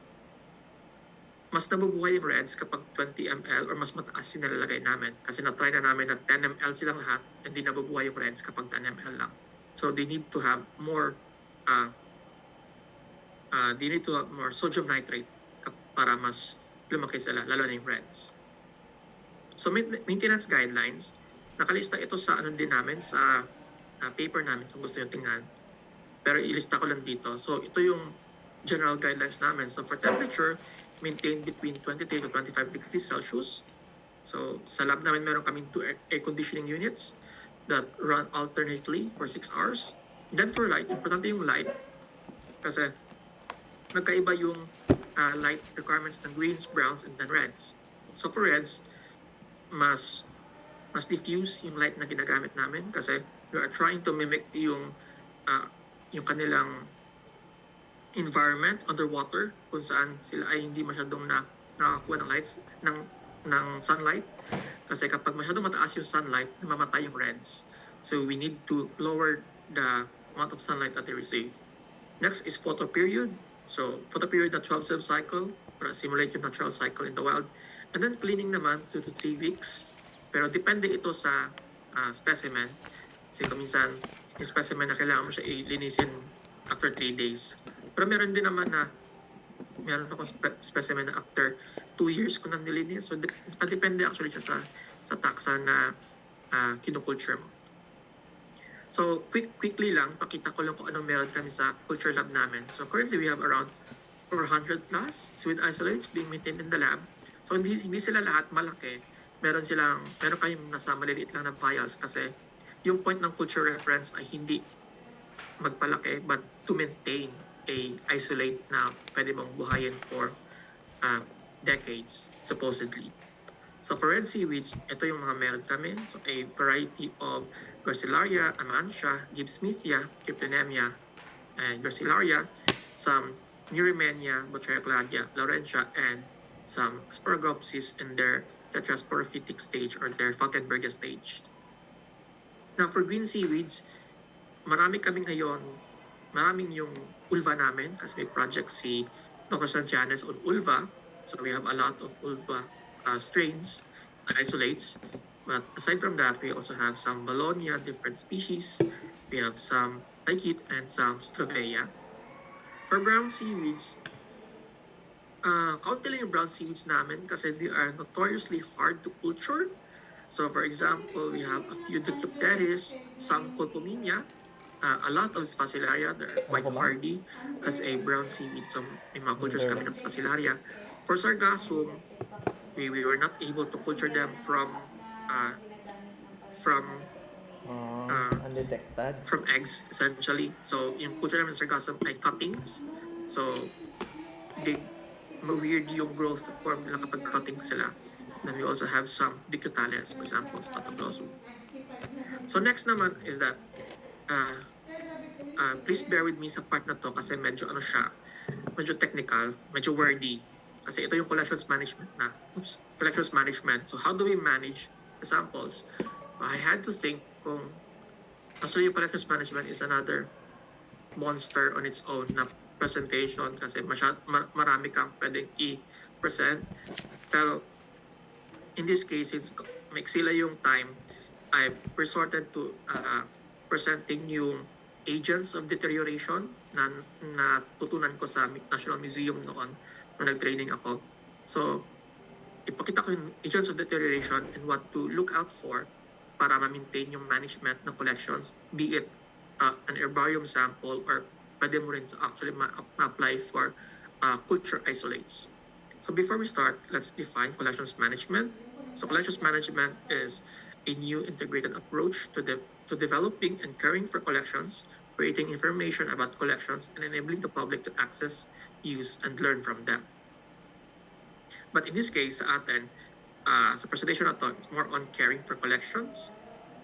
nabubuhay yung reds kapag 20 ml or mas mataas yung nilalagay namin. Kasi na-try na namin na 10 ml silang lahat, and di nabubuhay yung reds kapag 10 ml lang. So they need to have more sodium nitrate para mas lumaki sila, lalo na yung reds. So maintenance guidelines, nakalista ito sa din namin, sa paper namin kung gusto nyo tingnan. Pero ilista ko lang dito. So ito yung general guidelines namin. So for temperature, maintain between 23 to 25 degrees Celsius. So sa lab namin meron kaming 2 air conditioning units that run alternately for 6 hours. And then for light, importante yung light kasi magkaiba yung light requirements ng greens, browns, and then reds. So for reds, mas diffuse yung light na ginagamit namin kasi we are trying to mimic yung kanilang environment underwater kung saan sila ay hindi masyadong nakakuha ng lights ng sunlight kasi kapag masyadong mataas yung sunlight, namamatay yung reds. So we need to lower the amount of sunlight that they receive. Next is photoperiod. So photoperiod na 12-cell cycle para simulate yung natural cycle in the wild. And then cleaning naman 2 to 3 weeks. Pero depende ito sa specimen. Kasi kung minsan yung specimen na kailangan mo siya ilinisin after 3 days. Pero meron din naman na meron akong specimen na after 2 years ko nang nilinis. So depende actually siya sa taxa na kinukulture mo. So quickly lang, pakita ko lang kung anong meron kami sa culture lab namin. So currently we have around 400 plus squid isolates being maintained in the lab. So hindi sila lahat malaki. Meron kayong nasa maliliit lang na vials kasi yung point ng culture reference ay hindi magpalaki but to maintain a isolate na pwede mong buhayin for decades, supposedly. So for red seaweeds, ito yung mga meron kami. So a variety of Gracilaria, Amantia, Gibbsmithia, Cryptonemia, and Gracilaria, some Neurimania, Botryocladia, Laurentia, and some Asparagopsis in their tetrasporophytic stage or their Falkenbergia stage. Now for green seaweeds, maraming yung ulva namin kasi may project si Dr. Santianes on ulva. So we have a lot of ulva strains, isolates. But aside from that, we also have some Bologna, different species. We have some Taikit and some Stravea. For brown seaweeds, kaunti lang yung brown seaweeds namin kasi they are notoriously hard to culture. So for example, we have a few Dictyopteris, some Colpominia, a lot of Sphasilaria. They're quite hardy as a brown seaweed. So may mga cultures kami ng Sphasilaria. For Sargassum, we were not able to culture them from undetected. From eggs, essentially. So yung culture namin ng Sargassum ay cuttings. So weird yung growth form nila kapag cutting sila. Then we also have some Dictyotales, for example, Spatoglossum. So next naman is that please bear with me sa part na to kasi medyo technical, medyo wordy. Kasi ito yung collections management. So how do we manage the samples? I had to think kung actually yung collections management is another monster on its own na presentation kasi marami kang pwedeng i-present. Pero in this case, since maksila yung time, I resorted to presenting yung agents of deterioration na natutunan ko sa National Museum noon na nag-training ako. So, ipakita ko yung agents of deterioration and what to look out for para ma-maintain yung management ng collections, be it an herbarium sample or pwede mo rin to actually ma-apply for culture isolates. So before we start, let's define collections management. So collections management is a new integrated approach to developing and caring for collections, creating information about collections, and enabling the public to access, use, and learn from them. But in this case, sa atin, sa presentation na to, it's more on caring for collections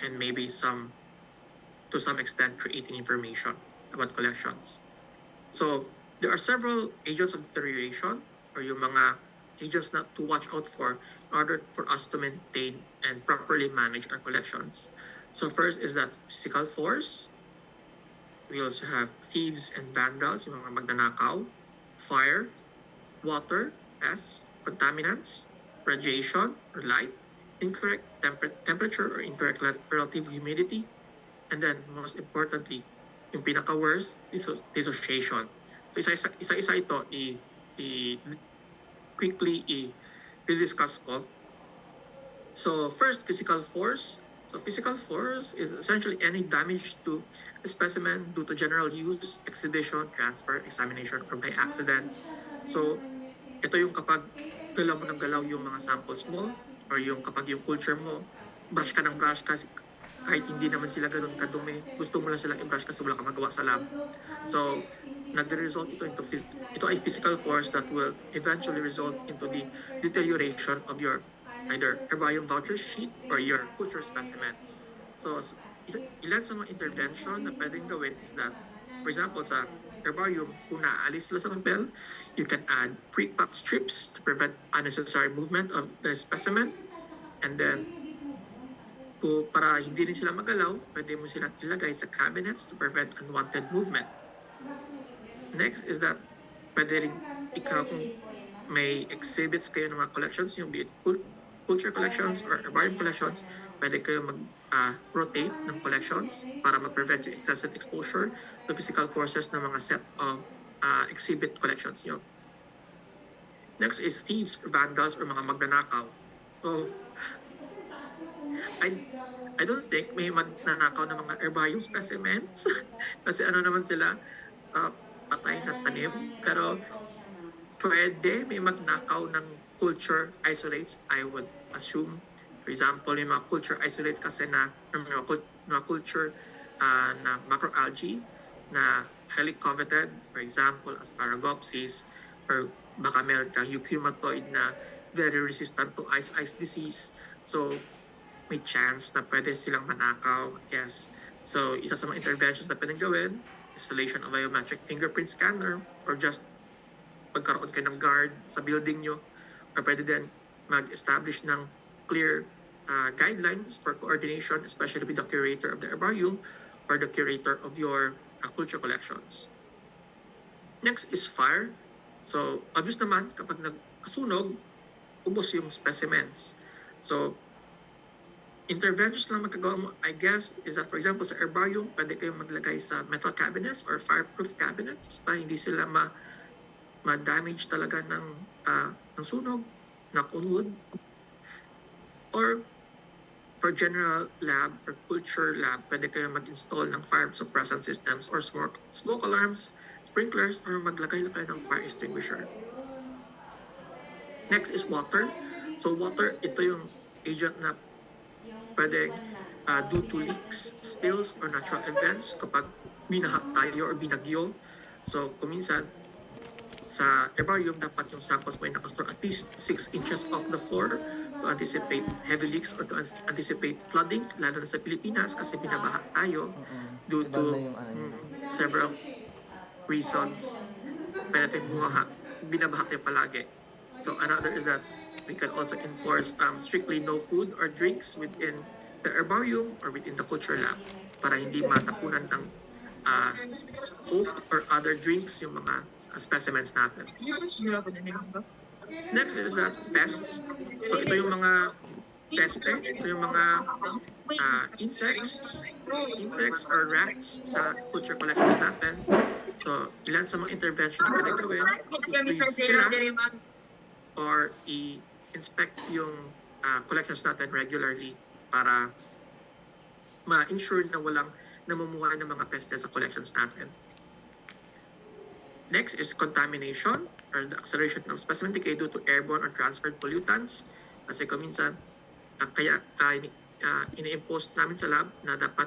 and maybe to some extent, creating information about collections. So there are several agents of deterioration or yung mga agents not to watch out for in order for us to maintain and properly manage our collections. So first is that physical force. We also have thieves and vandals, yung mga magnanakaw, fire, water, pests, contaminants, radiation or light, incorrect temperature or incorrect relative humidity, and then most importantly, yung pinaka-worst, dissociation. So isa-isa ito quickly i-discuss ko. So first, physical force. So So physical force is essentially any damage to a specimen due to general use, exhibition, transfer, examination, or by accident. So ito yung kapag galaw mo ng galaw yung mga samples mo, or yung kapag yung culture mo, brush ka ng brush kasi kahit hindi naman sila ganun kadumi, gusto mo lang silang i-brush kasi wala ka magawa sa lab. So, nag-result ito ay physical force that will eventually result into the deterioration of your either herbarium voucher sheet or your culture specimens. So, ilan sa mga intervention na pwedeng gawin is that, for example, sa herbarium, kung naaalis sila sa papel, you can add pre-cut strips to prevent unnecessary movement of the specimen. And then, para hindi rin sila magalaw, pwede mo silang ilagay sa cabinets to prevent unwanted movement. Next is that pwede rin ikaw kung may exhibits kayo ng mga collections, yung be it culture collections or herbarium collections, pwede kayo mag-rotate ng collections para ma-prevent yung excessive exposure to physical forces ng mga set of exhibit collections nyo. Next is thieves, vandals, or mga magnanakaw. So, I don't think may magnanakaw ng mga herbarium specimens kasi ano naman sila, patay na tanim. Pero pwede may magnakaw ng culture isolates, I would assume. For example, yung mga culture isolates kasi na mga culture na macroalgae na highly coveted, for example, Asparagopsis, or baka meron kang euchromatoid na very resistant to ice disease. So, may chance na pwede silang manakaw, yes. So, isa sa mga interventions na pwedeng gawin, installation of biometric fingerprint scanner, or just pagkaroon kayo ng guard sa building nyo, or pwede din mag-establish ng clear guidelines for coordination, especially with the curator of the herbarium or the curator of your culture collections. Next is fire. So, obvious naman, kapag nagkasunog, ubos yung specimens. So, interventions na magagawa mo, I guess, is that, for example, sa herbarium, pwede kayong maglagay sa metal cabinets or fireproof cabinets para hindi sila ma-damage talaga ng sunog, knock on wood. Or, for general lab or culture lab, pwede kayong mag-install ng fire suppressant systems or smoke alarms, sprinklers, or maglagay lang kayo ng fire extinguisher. Next is water. So, water, ito yung agent na pwede due to leaks, spills, or natural events kapag binaha tayo or binagyo. So, kuminsan, sa herbarium, dapat yung samples mo ay nakastore at least 6 inches off the floor to anticipate heavy leaks or to anticipate flooding, lalo na sa Pilipinas kasi binabaha tayo due to several reasons. Pwede tayong binabaha tayo palagi. So, another is that we can also enforce strictly no food or drinks within the herbarium or within the culture lab para hindi matapunan ng oak or other drinks yung mga specimens natin. Next is that pests. So ito yung mga peste, ito yung mga insects or rats sa culture collections natin. So ilan sa mga intervention na pwede gawin, i-freeze sila or i-inspect yung collections natin regularly para ma-ensure na walang namumuhay ng mga peste sa collections natin. Next is contamination or the acceleration of specimen decay due to airborne or transferred pollutants. Kasi kuminsan, kaya ini-impose namin sa lab na dapat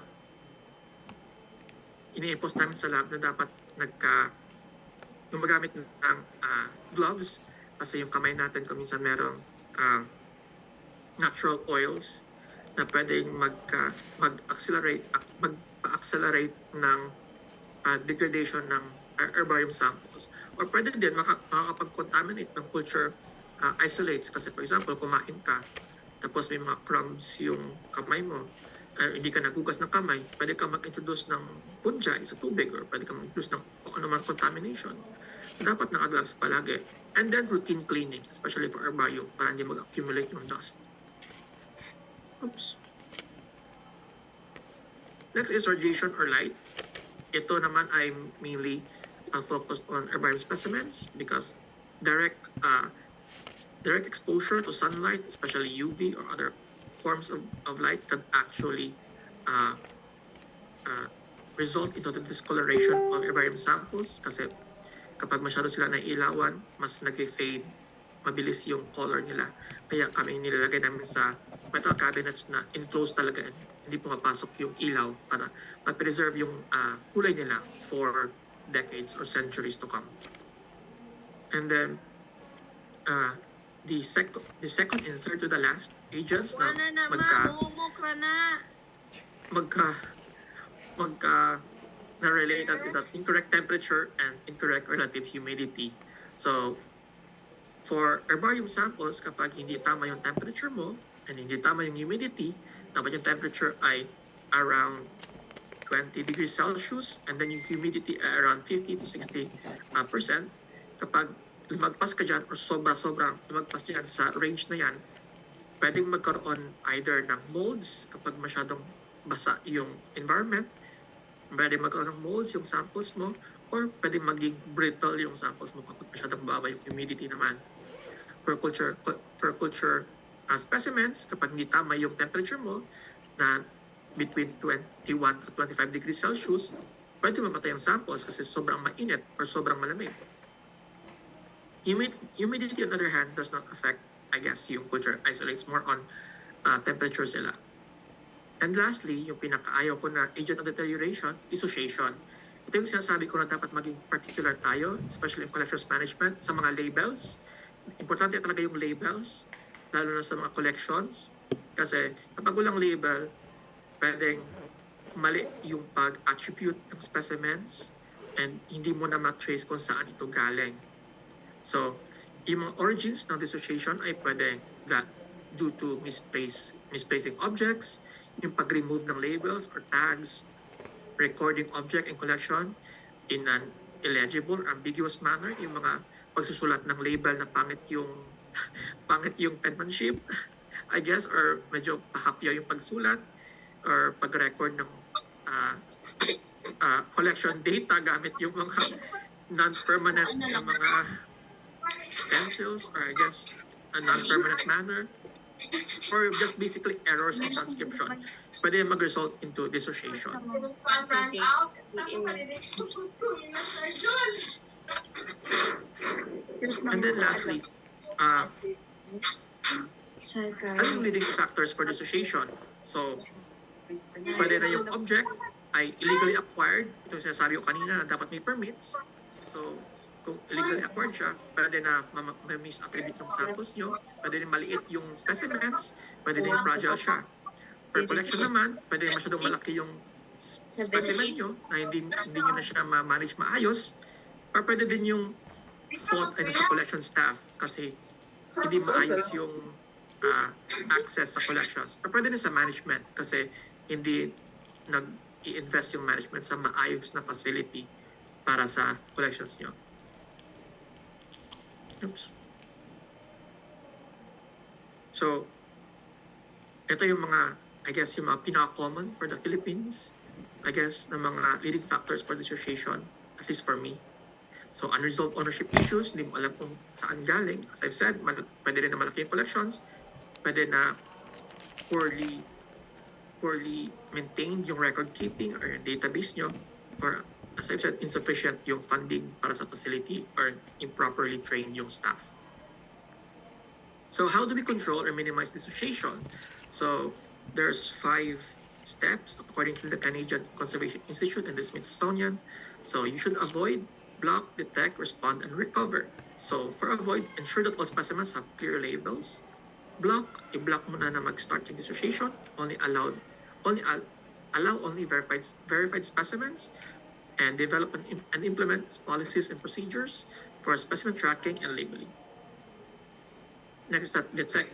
gumagamit ng gloves kasi yung kamay natin kuminsan merong natural oils na pwedeng mag-accelerate ng degradation ng herbarium samples. Or pwede din makakapag-contaminate ng culture isolates kasi for example, kumain ka tapos may mga crumbs yung kamay mo, hindi ka nagugas ng kamay, pwede ka mag-introduce ng fungi sa tubig or pwede ka mag-introduce ng kung ano man contamination. Dapat naka-gloves palagi. And then routine cleaning, especially for herbarium, para hindi mag-accumulate yung dust. Oops. Next is radiation or light. Ito naman ay mainly focused on herbarium specimens because direct exposure to sunlight, especially UV or other forms of light can actually uh, result into the discoloration of herbarium samples kasi kapag masyado sila nailawan, mas nag-fade, mabilis yung color nila. Kaya kami nilalagay namin sa metal cabinets na enclosed talaga. Hindi pumapasok yung ilaw para ma-preserve yung kulay nila for decades or centuries to come. And then, the second and third to the last agents na na related is that incorrect temperature and incorrect relative humidity. So, for herbarium samples, kapag hindi tama yung temperature mo and hindi tama yung humidity, dapat yung temperature ay around 20 degrees Celsius and then yung humidity ay around 50 to 60%. Kapag lumagpas ka dyan or sobrang lumagpas dyan sa range na yan, pwedeng magkaroon either ng molds kapag masyadong basa yung environment, pwedeng magkaroon ng molds yung samples mo, or pwedeng maging brittle yung samples mo kapag masyadong baba yung humidity naman. For culture specimens, kapag hindi tama yung temperature mo na between 21 to 25 degrees Celsius, pwede mamatay yung samples kasi sobrang mainit or sobrang malamig. Humidity, on the other hand, does not affect, I guess, yung culture isolates more on temperature sila. And lastly, yung pinakaayaw ko na agent of deterioration, dissociation. Ito yung sinasabi ko na dapat maging particular tayo, especially in collections management, sa mga labels. Importante talaga yung labels, lalo na sa mga collections. Kasi kapag walang label, pwedeng mali yung pag-attribute ng specimens and hindi mo na ma-trace kung saan ito galing. So, yung mga origins ng dissociation ay pwede due to misplacing objects, yung pag-remove ng labels or tags, recording object and collection in an illegible or ambiguous manner, yung mga pagsusulat ng label na pangit yung penmanship, I guess, or medyo pahapya yung pagsulat, or pag-record ng collection data gamit yung mga non-permanent na mga pencils, or I guess a non-permanent manner, or just basically errors in transcription, pwede mag-result into dissociation. And then lastly, ano yung leading factors for dissociation? So, pwede na yung object ay illegally acquired. Ito yung sinasabi ko kanina na dapat may permits. So, kung illegally acquired siya, pwede na misattribute yung samples nyo, pwede rin maliit yung specimens, pwede rin fragile siya. For collection naman, pwede masyadong malaki yung specimen nyo na hindi nyo na siya ma-manage maayos, or pwede din yung fault sa collection staff kasi hindi maayos yung access sa collections. Or pwede din sa management kasi hindi nag-i-invest yung management sa maayos na facility para sa collections nyo. Oops. So, ito yung mga, I guess, yung mga pinaka-common for the Philippines, I guess, na mga leading factors for dissociation, at least for me. So, unresolved ownership issues, hindi mo alam kung saan galing. As I've said, pwede rin na malaki yung collections, pwede na poorly maintained yung record keeping or yung database nyo, or as I've said, insufficient yung funding para sa facility or improperly trained yung staff. So how do we control or minimize dissociation? So there's 5 steps according to the Canadian Conservation Institute and the Smithsonian. So you should avoid, block, detect, respond, and recover. So for avoid, ensure that all specimens have clear labels. Block, i-block mo na mag-start yung dissociation. Allow only verified specimens, and develop and implement policies and procedures for specimen tracking and labeling. Next step, detect.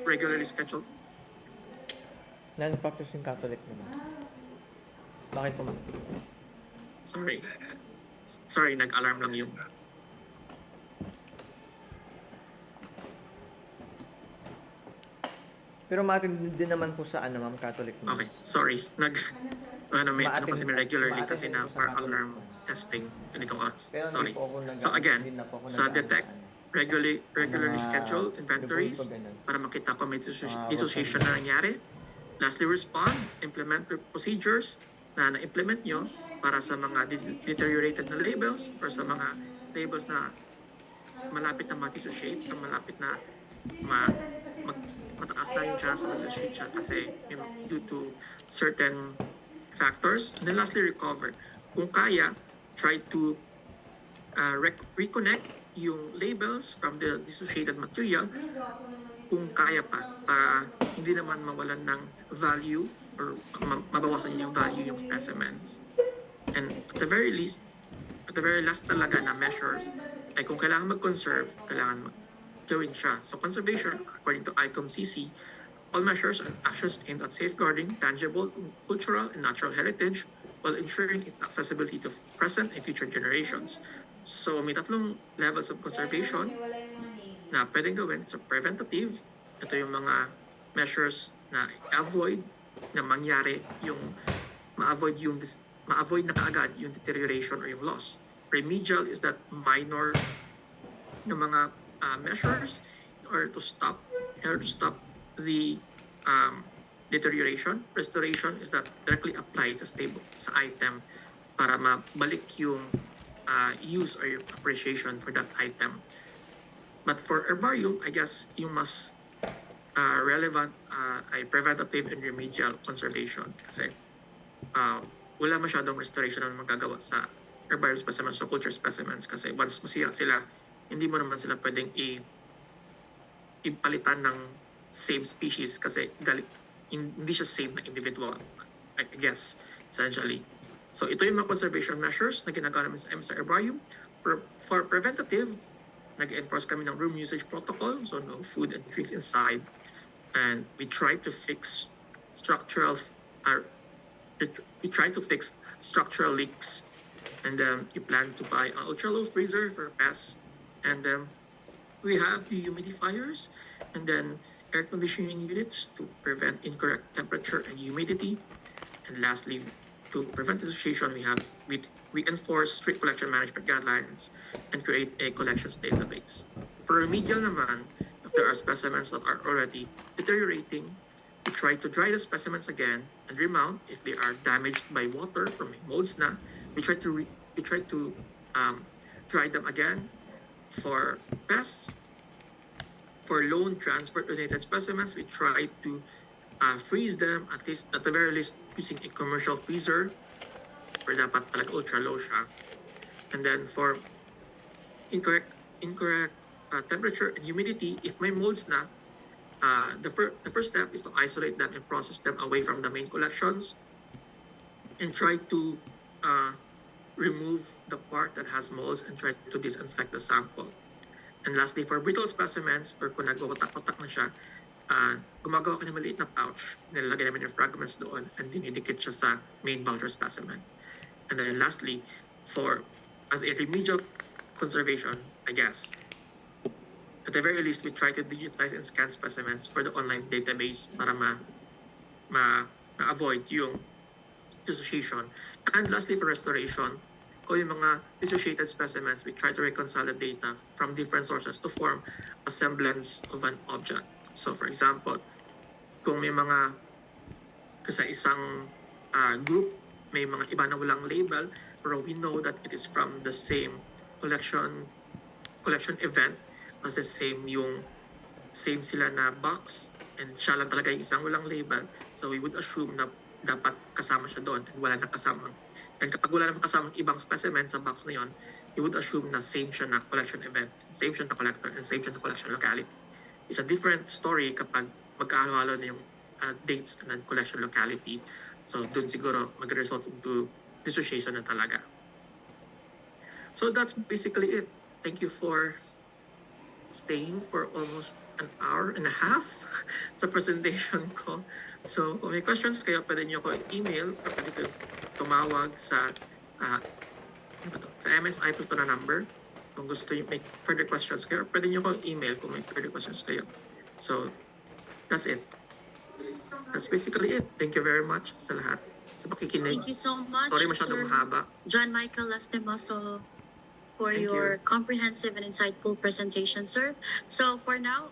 Regularly scheduled. Non-practice yung Catholic naman. Bakit po? Sorry, nag-alarm lang yung... Pero matindi din naman po sa ma'am, Catholic Mass. Okay, sorry. May regularly kasi na for alarm testing ganitong oras. Pero Sorry. hindi po ako So again, hindi na po ako sa detect, regularly scheduled inventories Pag ganun. para makita kung may Ah, dissociation na nangyari. Lastly, respond, implement procedures na na-implement nyo para sa mga deteriorated na labels or sa mga labels na malapit na ma-dissociate o malapit na ma, mataas na yung chance na ma-dissociate siya kasi due to certain factors. And then lastly, recover. Kung kaya, try to reconnect yung labels from the dissociated material kung kaya pa para hindi naman mawalan ng value or mabawasan yung value yung specimens. And at the very last talaga na measures ay kung kailangan mag-conserve, kailangan gawin siya. So conservation, according to ICOM-CC, all measures and actions aimed at safeguarding tangible, cultural, and natural heritage while ensuring its accessibility to present and future generations. So may tatlong levels of conservation na pwedeng gawin. So preventative, ito yung mga measures na avoid na mangyari yung ma-avoid na kaagad yung deterioration or yung loss. Remedial is that minor na mga measures in order to stop the deterioration. Restoration is that directly applied sa item para mabalik yung use or yung appreciation for that item. But for herbarium, I guess yung mas relevant ay preventative and remedial conservation kasi wala masyadong restoration na magagawa sa herbarium specimens o culture specimens kasi once masira sila, hindi mo naman sila pwedeng ipalitan ng same species kasi hindi siya same na individual, I guess, essentially. So ito yung mga conservation measures na ginagawa namin sa MSR Herbarium. For preventative, nag-enforce kami ng room usage protocol, so no food and drinks inside. And we try to fix structural leaks. And then we plan to buy an ultra-low freezer for pests. And then we have dehumidifiers and then air conditioning units to prevent incorrect temperature and humidity. And lastly, to prevent dissociation, we enforce strict collection management guidelines and create a collections database. For remedial naman, if there are specimens that are already deteriorating, we try to dry the specimens again and remount if they are damaged by water or may molds na. We try to dry them again. For pests, for loan transport related specimens, we try to freeze them at the very least using a commercial freezer or dapat talaga ultra low siya. And then for incorrect temperature and humidity, if may molds na, the first step is to isolate them and process them away from the main collections and try to remove the part that has molds and try to disinfect the sample. And lastly, for brittle specimens or kung nagwawatak-watak na siya, gumagawa ka ng maliit na pouch, nilalagay namin yung fragments doon and dinidikit siya sa main voucher specimen. And then lastly, as a remedial conservation, I guess, at the very least, we try to digitize and scan specimens for the online database para ma-avoid yung dissociation. And lastly, for restoration, kung yung mga dissociated specimens, we try to reconcile the data from different sources to form a semblance of an object. So for example, kung may mga sa isang group, may mga iba na walang label, pero we know that it is from the same collection event kasi same sila na box and siya lang talaga yung isang walang label. So we would assume na dapat kasama siya doon and wala na kasamang. And kapag wala naman kasamang ibang specimen sa box na yon, you would assume na same siya na collection event, same siya na collector, and same siya na collection locality. It's a different story kapag magkahalo-halo na yung dates and then collection locality. So dun siguro mag-result into dissociation na talaga. So that's basically it. Thank you for staying for almost an hour and a half sa presentation ko. So kung may questions kayo, pwede nyo ko email or pwede tumawag sa MSI po ito na number. Kung gusto nyo make further questions kayo, pwede nyo ko email kung may further questions kayo. So that's it. That's basically it. Thank you very much sa lahat. Sa pakikinig. Thank you so much, Sorry masyadong Sir mahaba. John Michael Lastimoso, for Thank your you. comprehensive and insightful presentation, sir. So for now,